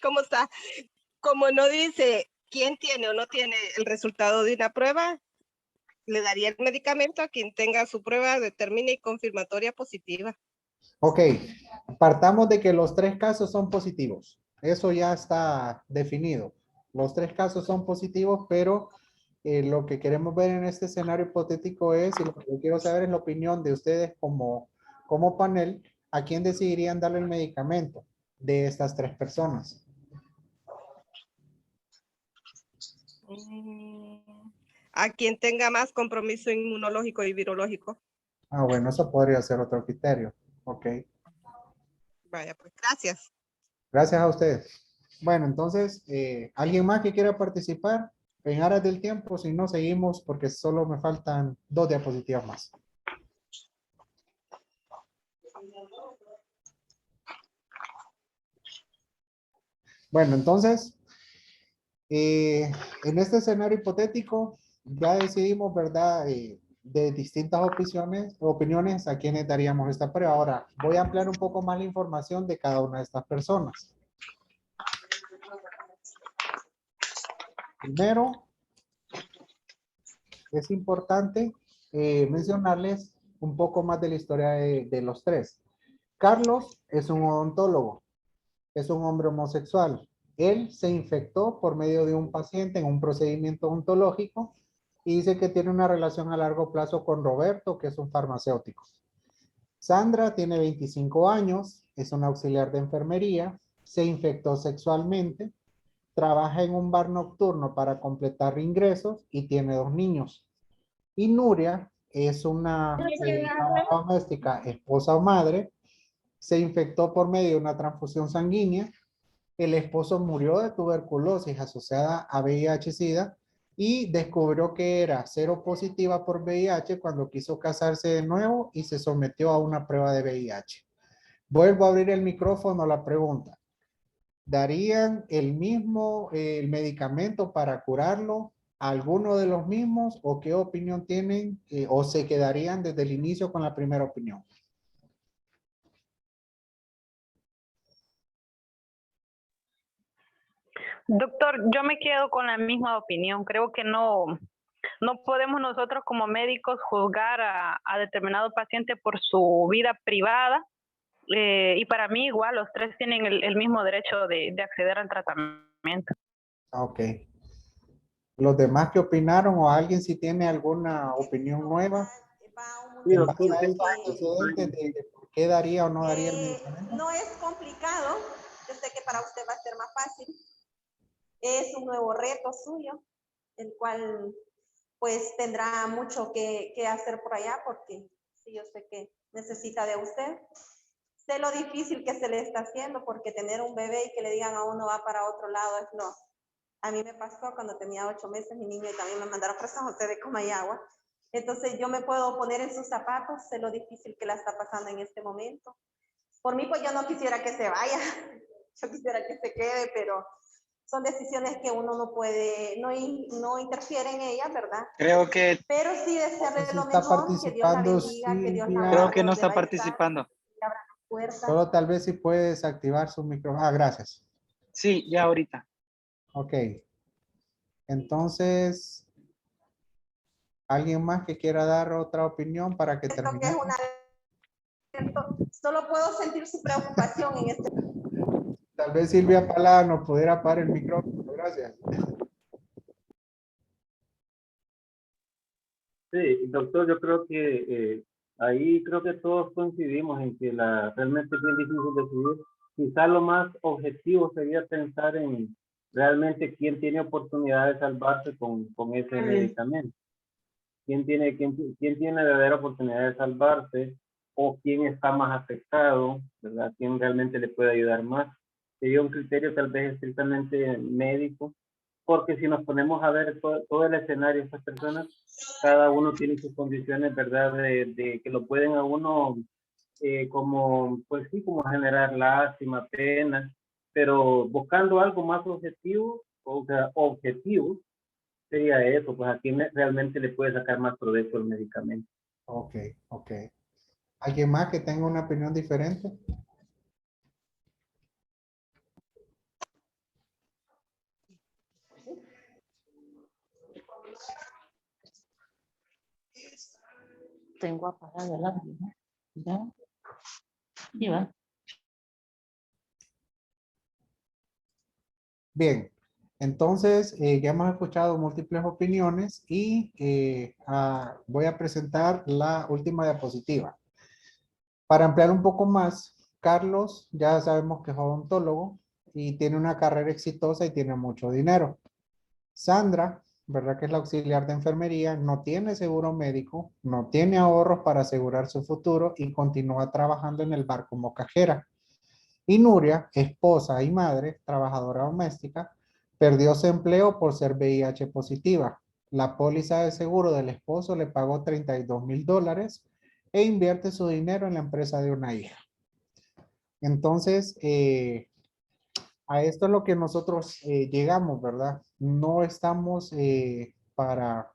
¿cómo está? Como no dice quién tiene o no tiene el resultado de una prueba, le daría el medicamento a quien tenga su prueba determina y confirmatoria positiva. Ok, partamos de que los tres casos son positivos. Eso ya está definido. Los tres casos son positivos, pero lo que queremos ver en este escenario hipotético es, y lo que yo quiero saber es la opinión de ustedes como panel, ¿a quién decidirían darle el medicamento de estas tres personas? A quien tenga más compromiso inmunológico y virológico. Ah, bueno, eso podría ser otro criterio. Ok. Vaya, pues gracias. Gracias a ustedes. Bueno, entonces, ¿alguien más que quiera participar? En aras del tiempo, si no, seguimos porque solo me faltan 2 diapositivas más. Bueno, entonces, en este escenario hipotético, ya decidimos, ¿verdad? De distintas opiniones a quienes daríamos esta prueba. Ahora, voy a ampliar un poco más la información de cada una de estas personas. Primero, es importante mencionarles un poco más de la historia de los tres. Carlos es un odontólogo, es un hombre homosexual. Él se infectó por medio de un paciente en un procedimiento odontológico y dice que tiene una relación a largo plazo con Roberto, que es un farmacéutico. Sandra tiene 25 años, es una auxiliar de enfermería, se infectó sexualmente, trabaja en un bar nocturno para completar ingresos y tiene 2 niños. Y Nuria es una doméstica, esposa o madre, se infectó por medio de una transfusión sanguínea, el esposo murió de tuberculosis asociada a VIH-Sida y descubrió que era seropositiva por VIH cuando quiso casarse de nuevo y se sometió a una prueba de VIH. Vuelvo a abrir el micrófono a la pregunta. ¿Darían el mismo medicamento para curarlo? ¿Alguno de los mismos? ¿O qué opinión tienen? ¿O se quedarían desde el inicio con la primera opinión? Doctor, yo me quedo con la misma opinión. Creo que no podemos nosotros como médicos juzgar a determinado paciente por su vida privada. Y para mí igual los tres tienen el mismo derecho de acceder al tratamiento. Ok. ¿Los demás que opinaron o alguien si tiene alguna opinión nueva? Sí, En base doctor, a sí. estos antecedentes de por qué daría o no daría el medicamento. No es complicado, yo sé que para usted va a ser más fácil. Es un nuevo reto suyo, el cual pues tendrá mucho que hacer por allá, porque sí, yo sé que necesita de usted. Sé lo difícil que se le está haciendo, porque tener un bebé y que le digan a uno va para otro lado es no. A mí me pasó cuando tenía 8 meses mi niño y también me mandaron a San José de Comayagua. Entonces yo me puedo poner en sus zapatos, sé lo difícil que la está pasando en este momento. Por mí, pues yo no quisiera que se vaya, yo quisiera que se quede, pero son decisiones que uno no puede, no interfiere en ellas, ¿verdad? Creo que, Pero sí desearle Si lo está mejor, que Dios la participando bendiga, que Dios la Silvia. creo que no guarde, está donde vaya a estar, participando. que abra las puertas. Solo tal vez si puedes activar su micrófono. Ah, gracias. Sí, ya ahorita. Ok. Entonces, ¿alguien más que quiera dar otra opinión para que Esto que es terminemos? solo puedo sentir su preocupación en este. Tal vez Silvia Palá nos pudiera apagar el micrófono. Gracias. Sí, doctor, yo creo que ahí creo que todos coincidimos en que realmente es bien difícil decidir. Quizá lo más objetivo sería pensar en realmente quién tiene oportunidad de salvarse con ese medicamento. ¿Quién tiene verdadera oportunidad de salvarse? O quién está más afectado, ¿verdad? ¿Quién realmente le puede ayudar más? Sería un criterio tal vez estrictamente médico, porque si nos ponemos a ver todo el escenario de estas personas, cada uno tiene sus condiciones, ¿verdad? De que lo pueden a uno como, pues sí, como generar lástima, pena, pero buscando algo más objetivo, o sea, objetivo, sería eso, pues a quién realmente le puede sacar más provecho el medicamento. Ok, ok. ¿Alguien más que tenga una opinión diferente? Tengo apagado el audio, ¿no? ¿Ya? ¿Y va? Bien, entonces ya hemos escuchado múltiples opiniones y voy a presentar la última diapositiva. Para ampliar un poco más, Carlos ya sabemos que es odontólogo y tiene una carrera exitosa y tiene mucho dinero. Sandra, ¿verdad? Que es la auxiliar de enfermería, no tiene seguro médico, no tiene ahorros para asegurar su futuro y continúa trabajando en el bar como cajera. Y Nuria, esposa y madre, trabajadora doméstica, perdió su empleo por ser VIH positiva. La póliza de seguro del esposo le pagó $32,000 e invierte su dinero en la empresa de una hija. Entonces, a esto es lo que nosotros llegamos, ¿verdad? No estamos para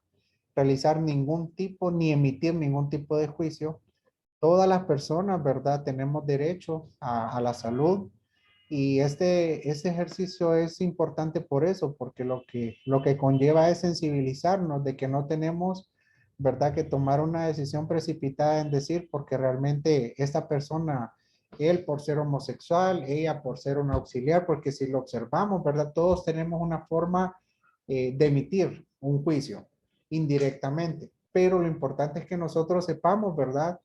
realizar ningún tipo ni emitir ningún tipo de juicio. Todas las personas, ¿verdad? Tenemos derecho a la salud y este ejercicio es importante por eso, porque lo que conlleva es sensibilizarnos de que no tenemos, ¿verdad? Que tomar una decisión precipitada en decir, porque realmente esta persona, él por ser homosexual, ella por ser un auxiliar, porque si lo observamos, ¿verdad? Todos tenemos una forma de emitir un juicio indirectamente, pero lo importante es que nosotros sepamos, ¿verdad?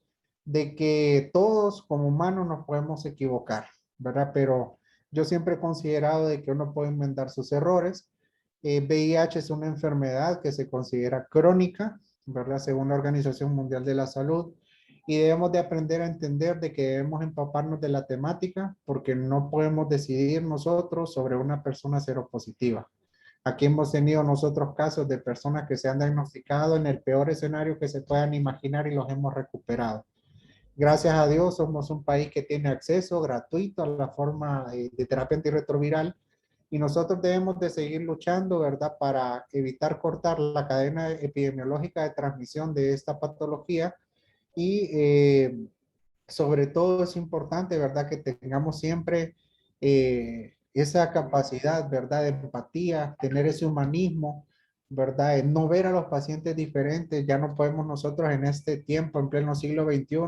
De que todos como humanos nos podemos equivocar, ¿verdad? Pero yo siempre he considerado de que uno puede enmendar sus errores. VIH es una enfermedad que se considera crónica, ¿verdad? Según la Organización Mundial de la Salud. Y debemos de aprender a entender de que debemos empaparnos de la temática porque no podemos decidir nosotros sobre una persona seropositiva. Aquí hemos tenido nosotros casos de personas que se han diagnosticado en el peor escenario que se puedan imaginar y los hemos recuperado. Gracias a Dios somos un país que tiene acceso gratuito a la forma de terapia antirretroviral y nosotros debemos de seguir luchando, ¿verdad? Para evitar cortar la cadena epidemiológica de transmisión de esta patología y sobre todo es importante, ¿verdad? Que tengamos siempre esa capacidad, ¿verdad? De empatía, tener ese humanismo, ¿verdad? De no ver a los pacientes diferentes. Ya no podemos nosotros en este tiempo, en pleno siglo XXI,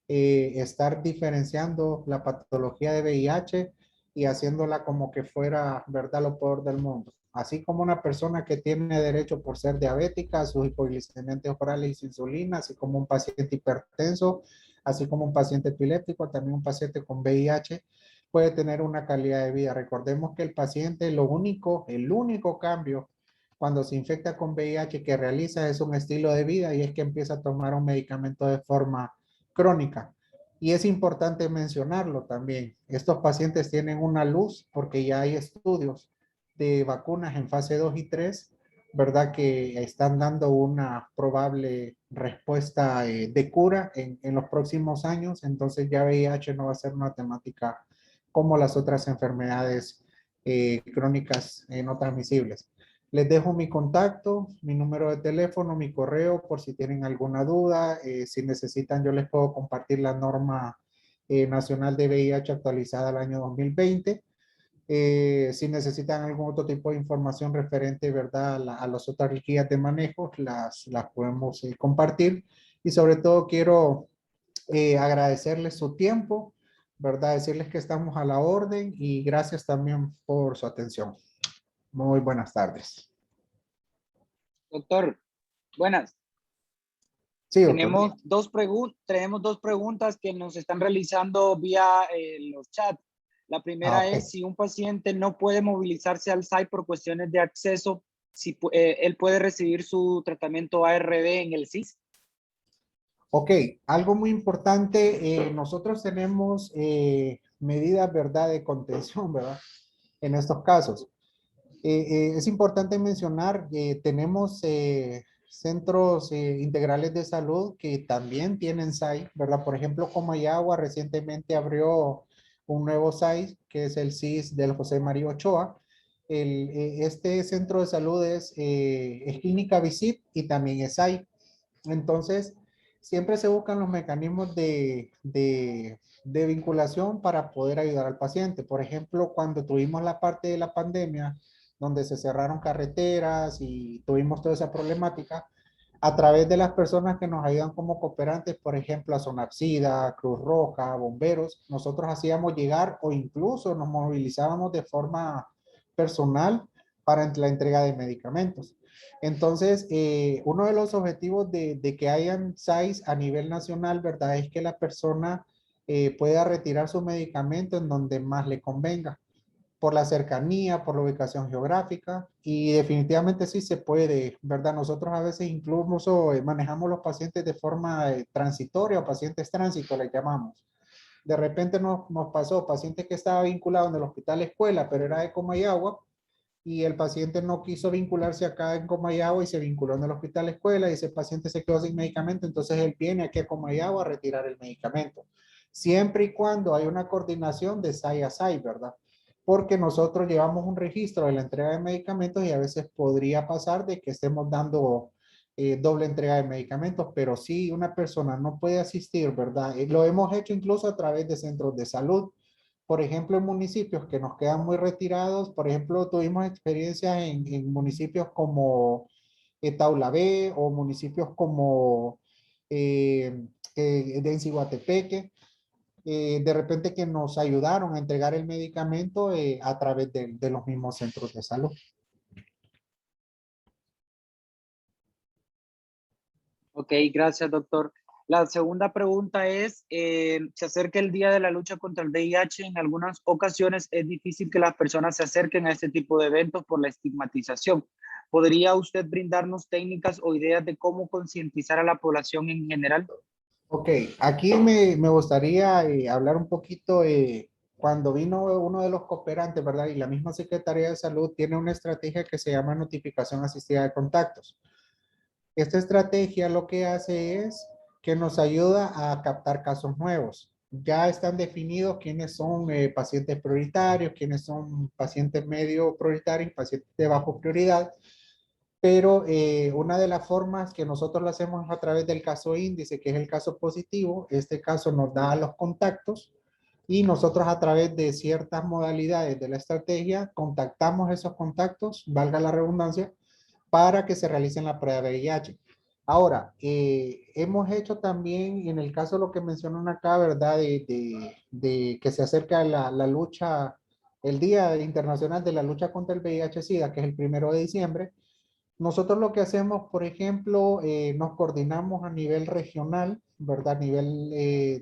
estar diferenciando la patología de VIH y haciéndola como que fuera, ¿verdad?, lo peor del mundo. Así como una persona que tiene derecho por ser diabética a sus hipoglicemiantes orales y su insulina, así como un paciente hipertenso, así como un paciente epiléptico, también un paciente con VIH puede tener una calidad de vida. Recordemos que el paciente, el único cambio cuando se infecta con VIH que realiza es un estilo de vida y es que empieza a tomar un medicamento de forma crónica. Y es importante mencionarlo también. Estos pacientes tienen una luz porque ya hay estudios de vacunas en fase 2 y 3, ¿verdad? Que están dando una probable respuesta de cura en los próximos años. Entonces ya VIH no va a ser una temática como las otras enfermedades crónicas no transmisibles. Les dejo mi contacto, mi número de teléfono, mi correo, por si tienen alguna duda. Si necesitan, yo les puedo compartir la norma nacional de VIH actualizada al año 2020. Si necesitan algún otro tipo de información referente, ¿verdad?, a las otras guías de manejo, las podemos compartir. Y sobre todo quiero agradecerles su tiempo, ¿verdad? Decirles que estamos a la orden y gracias también por su atención. Muy buenas tardes. Doctor, buenas. Sí, doctor. Tenemos dos preguntas que nos están realizando vía los chats. La primera Ok. es si un paciente no puede movilizarse al site por cuestiones de acceso, si él puede recibir su tratamiento ARV en el CIS. Ok, algo muy importante, nosotros tenemos medidas, ¿verdad?, de contención, ¿verdad?, en estos casos. Es importante mencionar que tenemos centros integrales de salud que también tienen SAI, ¿verdad? Por ejemplo, Comayagua recientemente abrió un nuevo SAI, que es el CIS del José María Ochoa. Este centro de salud es Clínica Visit y también es SAI. Entonces, siempre se buscan los mecanismos de vinculación para poder ayudar al paciente. Por ejemplo, cuando tuvimos la parte de la pandemia, donde se cerraron carreteras y tuvimos toda esa problemática, a través de las personas que nos ayudan como cooperantes, por ejemplo, a Sonapsida, Cruz Roja, bomberos, nosotros hacíamos llegar o incluso nos movilizábamos de forma personal para la entrega de medicamentos. Entonces, uno de los objetivos de que hayan SAIS a nivel nacional, ¿verdad?, es que la persona pueda retirar su medicamento en donde más le convenga, por la cercanía, por la ubicación geográfica, y definitivamente sí se puede, ¿verdad? Nosotros a veces incluso manejamos los pacientes de forma transitoria o pacientes tránsito, le llamamos. De repente nos pasó pacientes que estaba vinculado en el hospital escuela, pero era de Comayagua, y el paciente no quiso vincularse acá en Comayagua y se vinculó en el hospital escuela y ese paciente se quedó sin medicamento, entonces él viene aquí a Comayagua a retirar el medicamento. Siempre y cuando hay una coordinación de SAI a SAI, ¿verdad? Porque nosotros llevamos un registro de la entrega de medicamentos y a veces podría pasar de que estemos dando doble entrega de medicamentos, pero si una persona no puede asistir, ¿verdad? Lo hemos hecho incluso a través de centros de salud. Por ejemplo, en municipios que nos quedan muy retirados, por ejemplo, tuvimos experiencias en municipios como Taula B o municipios como de Enciguatepeque, de repente que nos ayudaron a entregar el medicamento a través de los mismos centros de salud. Ok, gracias, doctor. La segunda pregunta es, se acerca el Día de la Lucha contra el VIH. En algunas ocasiones es difícil que las personas se acerquen a este tipo de eventos por la estigmatización. ¿Podría usted brindarnos técnicas o ideas de cómo concientizar a la población en general? Ok, aquí me gustaría hablar un poquito, cuando vino uno de los cooperantes, ¿verdad? Y la misma Secretaría de Salud tiene una estrategia que se llama notificación asistida de contactos. Esta estrategia lo que hace es que nos ayuda a captar casos nuevos. Ya están definidos quiénes son pacientes prioritarios, quiénes son pacientes medio prioritarios, pacientes de bajo prioridad. Pero una de las formas que nosotros lo hacemos a través del caso índice, que es el caso positivo. Este caso nos da los contactos y nosotros a través de ciertas modalidades de la estrategia contactamos esos contactos, valga la redundancia, para que se realicen la prueba de VIH. Ahora, hemos hecho también, en el caso de lo que mencionan acá, ¿verdad? De que se acerca la lucha, el Día Internacional de la Lucha contra el VIH-Sida, que es el 1 de diciembre. Nosotros lo que hacemos, por ejemplo, nos coordinamos a nivel regional, ¿verdad? A nivel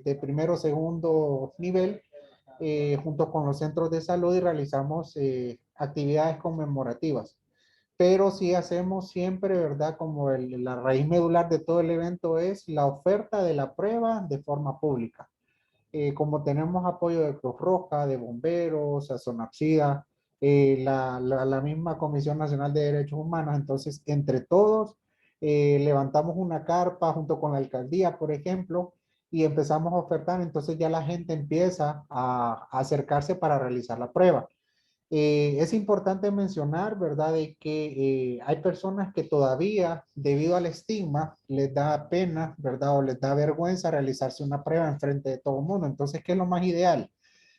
de primero, segundo nivel, junto con los centros de salud y realizamos actividades conmemorativas. Pero sí hacemos siempre, ¿verdad? Como la raíz medular de todo el evento es la oferta de la prueba de forma pública. Como tenemos apoyo de Cruz Roja, de bomberos, a Sonapsida, la misma Comisión Nacional de Derechos Humanos, entonces entre todos levantamos una carpa junto con la alcaldía, por ejemplo, y empezamos a ofertar, entonces ya la gente empieza a acercarse para realizar la prueba. Es importante mencionar, ¿verdad?, de que hay personas que todavía, debido al estigma, les da pena, ¿verdad?, o les da vergüenza realizarse una prueba en frente de todo el mundo. Entonces, ¿qué es lo más ideal?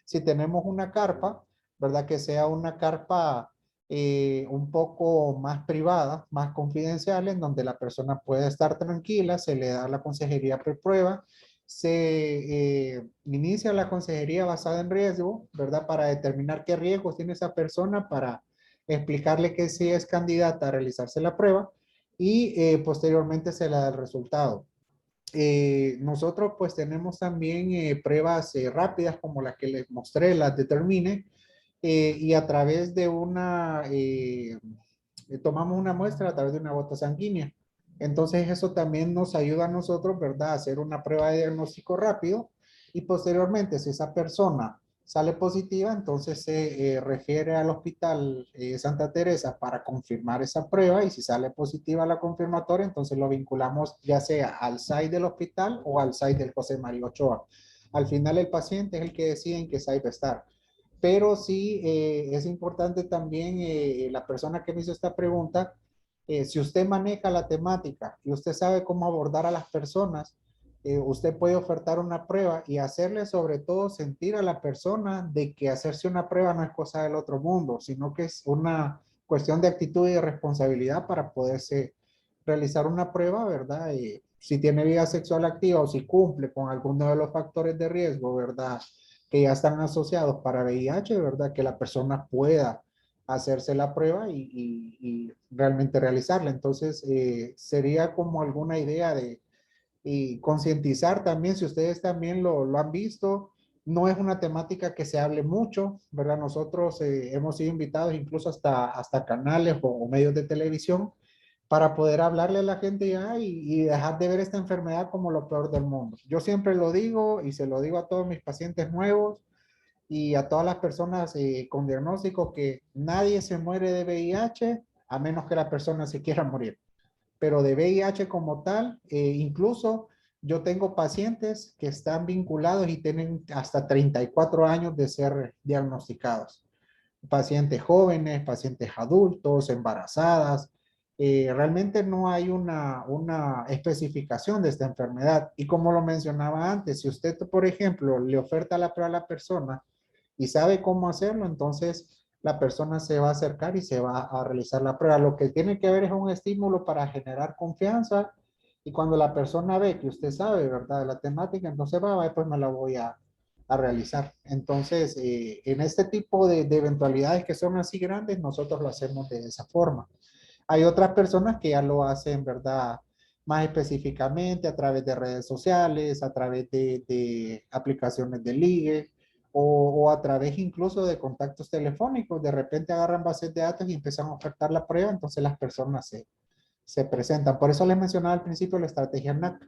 Si tenemos una carpa, ¿verdad?, que sea una carpa un poco más privada, más confidencial, en donde la persona puede estar tranquila, se le da la consejería pre-prueba, se inicia la consejería basada en riesgo, ¿verdad? Para determinar qué riesgos tiene esa persona, para explicarle que sí es candidata a realizarse la prueba y posteriormente se le da el resultado. Nosotros pues tenemos también pruebas rápidas como las que les mostré, las determine, y a través de tomamos una muestra a través de una gota sanguínea. Entonces eso también nos ayuda a nosotros, ¿verdad?, a hacer una prueba de diagnóstico rápido y posteriormente si esa persona sale positiva, entonces se refiere al hospital Santa Teresa para confirmar esa prueba y si sale positiva la confirmatoria, entonces lo vinculamos ya sea al site del hospital o al site del José María Ochoa. Al final el paciente es el que decide en qué site va a estar. Pero sí es importante también la persona que me hizo esta pregunta, si usted maneja la temática y usted sabe cómo abordar a las personas, usted puede ofertar una prueba y hacerle sobre todo sentir a la persona de que hacerse una prueba no es cosa del otro mundo, sino que es una cuestión de actitud y de responsabilidad para poderse realizar una prueba, ¿verdad? Si tiene vida sexual activa o si cumple con alguno de los factores de riesgo, ¿verdad?, que ya están asociados para VIH, ¿verdad?, que la persona pueda hacerse la prueba y realmente realizarla. Entonces, sería como alguna idea de y concientizar también, si ustedes también lo han visto, no es una temática que se hable mucho, ¿verdad? Nosotros hemos sido invitados incluso hasta canales o medios de televisión para poder hablarle a la gente ya y dejar de ver esta enfermedad como lo peor del mundo. Yo siempre lo digo y se lo digo a todos mis pacientes nuevos y a todas las personas con diagnóstico que nadie se muere de VIH a menos que la persona se quiera morir. Pero de VIH como tal, incluso yo tengo pacientes que están vinculados y tienen hasta 34 años de ser diagnosticados. Pacientes jóvenes, pacientes adultos, embarazadas. Realmente no hay una especificación de esta enfermedad. Y como lo mencionaba antes, si usted, por ejemplo, le oferta la prueba a la persona y sabe cómo hacerlo, entonces la persona se va a acercar y se va a realizar la prueba. Lo que tiene que ver es un estímulo para generar confianza y cuando la persona ve que usted sabe, ¿verdad?, de la temática, entonces va, pues me la voy a realizar. Entonces, en este tipo de eventualidades que son así grandes, nosotros lo hacemos de esa forma. Hay otras personas que ya lo hacen, ¿verdad?, más específicamente a través de redes sociales, a través de aplicaciones de ligue o a través incluso de contactos telefónicos. De repente agarran bases de datos y empiezan a ofertar la prueba, entonces las personas se presentan. Por eso les mencionaba al principio la estrategia NAC,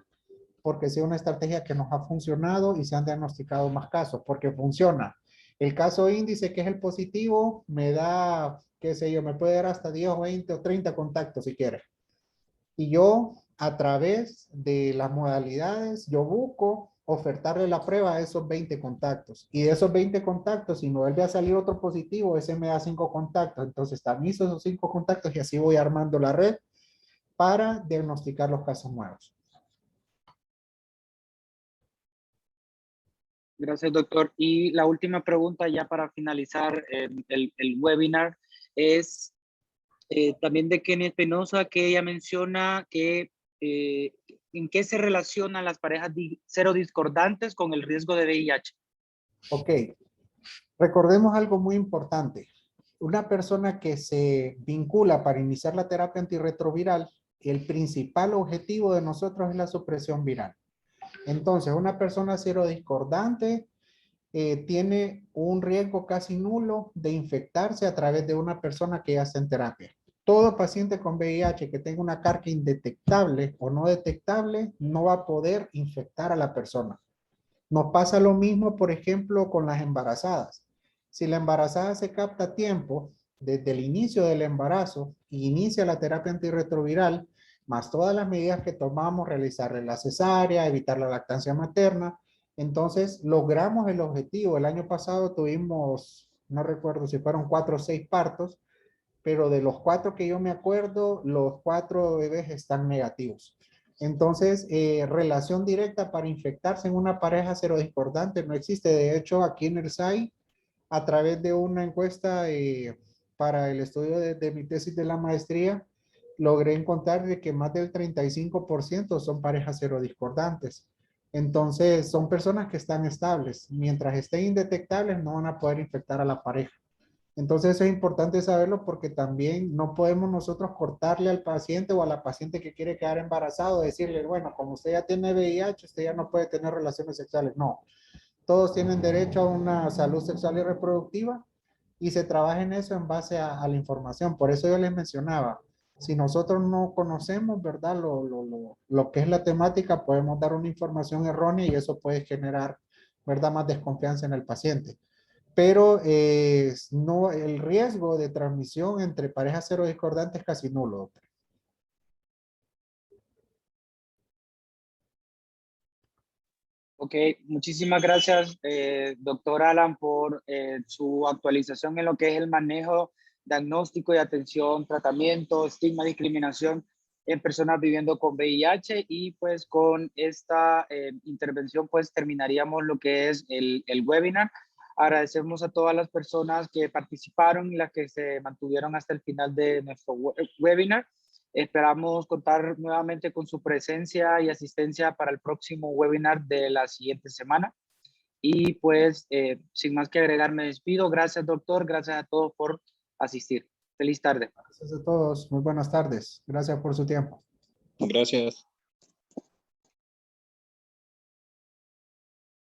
porque es una estrategia que nos ha funcionado y se han diagnosticado más casos, porque funciona. El caso índice, que es el positivo, me da, qué sé yo, me puede dar hasta 10 o 20 o 30 contactos si quiere. Y yo, a través de las modalidades, yo busco ofertarle la prueba a esos 20 contactos. Y de esos 20 contactos, si no vuelve a salir otro positivo, ese me da 5 contactos. Entonces, tamizo esos 5 contactos y así voy armando la red para diagnosticar los casos nuevos. Gracias, doctor. Y la última pregunta ya para finalizar el webinar es también de Kenia Espinosa, que ella menciona que en qué se relacionan las parejas cero discordantes con el riesgo de VIH. Ok, recordemos algo muy importante. Una persona que se vincula para iniciar la terapia antirretroviral, el principal objetivo de nosotros es la supresión viral. Entonces, una persona serodiscordante tiene un riesgo casi nulo de infectarse a través de una persona que ya está en terapia. Todo paciente con VIH que tenga una carga indetectable o no detectable no va a poder infectar a la persona. Nos pasa lo mismo, por ejemplo, con las embarazadas. Si la embarazada se capta a tiempo, desde el inicio del embarazo, y inicia la terapia antirretroviral, más todas las medidas que tomamos, realizarle la cesárea, evitar la lactancia materna, entonces logramos el objetivo. El año pasado tuvimos, no recuerdo si fueron 4 o 6 partos, pero de los 4 que yo me acuerdo, los 4 bebés están negativos. Entonces, relación directa para infectarse en una pareja serodiscordante no existe. De hecho, aquí en el SAI, a través de una encuesta para el estudio de mi tesis de la maestría, logré encontrar de que más del 35% son parejas serodiscordantes. Entonces, son personas que están estables. Mientras estén indetectables, no van a poder infectar a la pareja. Entonces es importante saberlo porque también no podemos nosotros cortarle al paciente o a la paciente que quiere quedar embarazado, decirle, bueno, como usted ya tiene VIH, usted ya no puede tener relaciones sexuales. No, todos tienen derecho a una salud sexual y reproductiva y se trabaja en eso en base a la información. Por eso yo les mencionaba, si nosotros no conocemos, ¿verdad? Lo que es la temática, podemos dar una información errónea y eso puede generar, ¿verdad? Más desconfianza en el paciente. Pero no, el riesgo de transmisión entre parejas serodiscordantes es casi nulo, doctor. Ok, muchísimas gracias, doctor Alan, por su actualización en lo que es el manejo, diagnóstico y atención, tratamiento, estigma, discriminación en personas viviendo con VIH. Y pues con esta intervención pues terminaríamos lo que es el webinar. Agradecemos a todas las personas que participaron y las que se mantuvieron hasta el final de nuestro webinar. Esperamos contar nuevamente con su presencia y asistencia para el próximo webinar de la siguiente semana. Y pues, sin más que agregar, me despido. Gracias, doctor. Gracias a todos por asistir. Feliz tarde. Gracias a todos. Muy buenas tardes. Gracias por su tiempo. Gracias.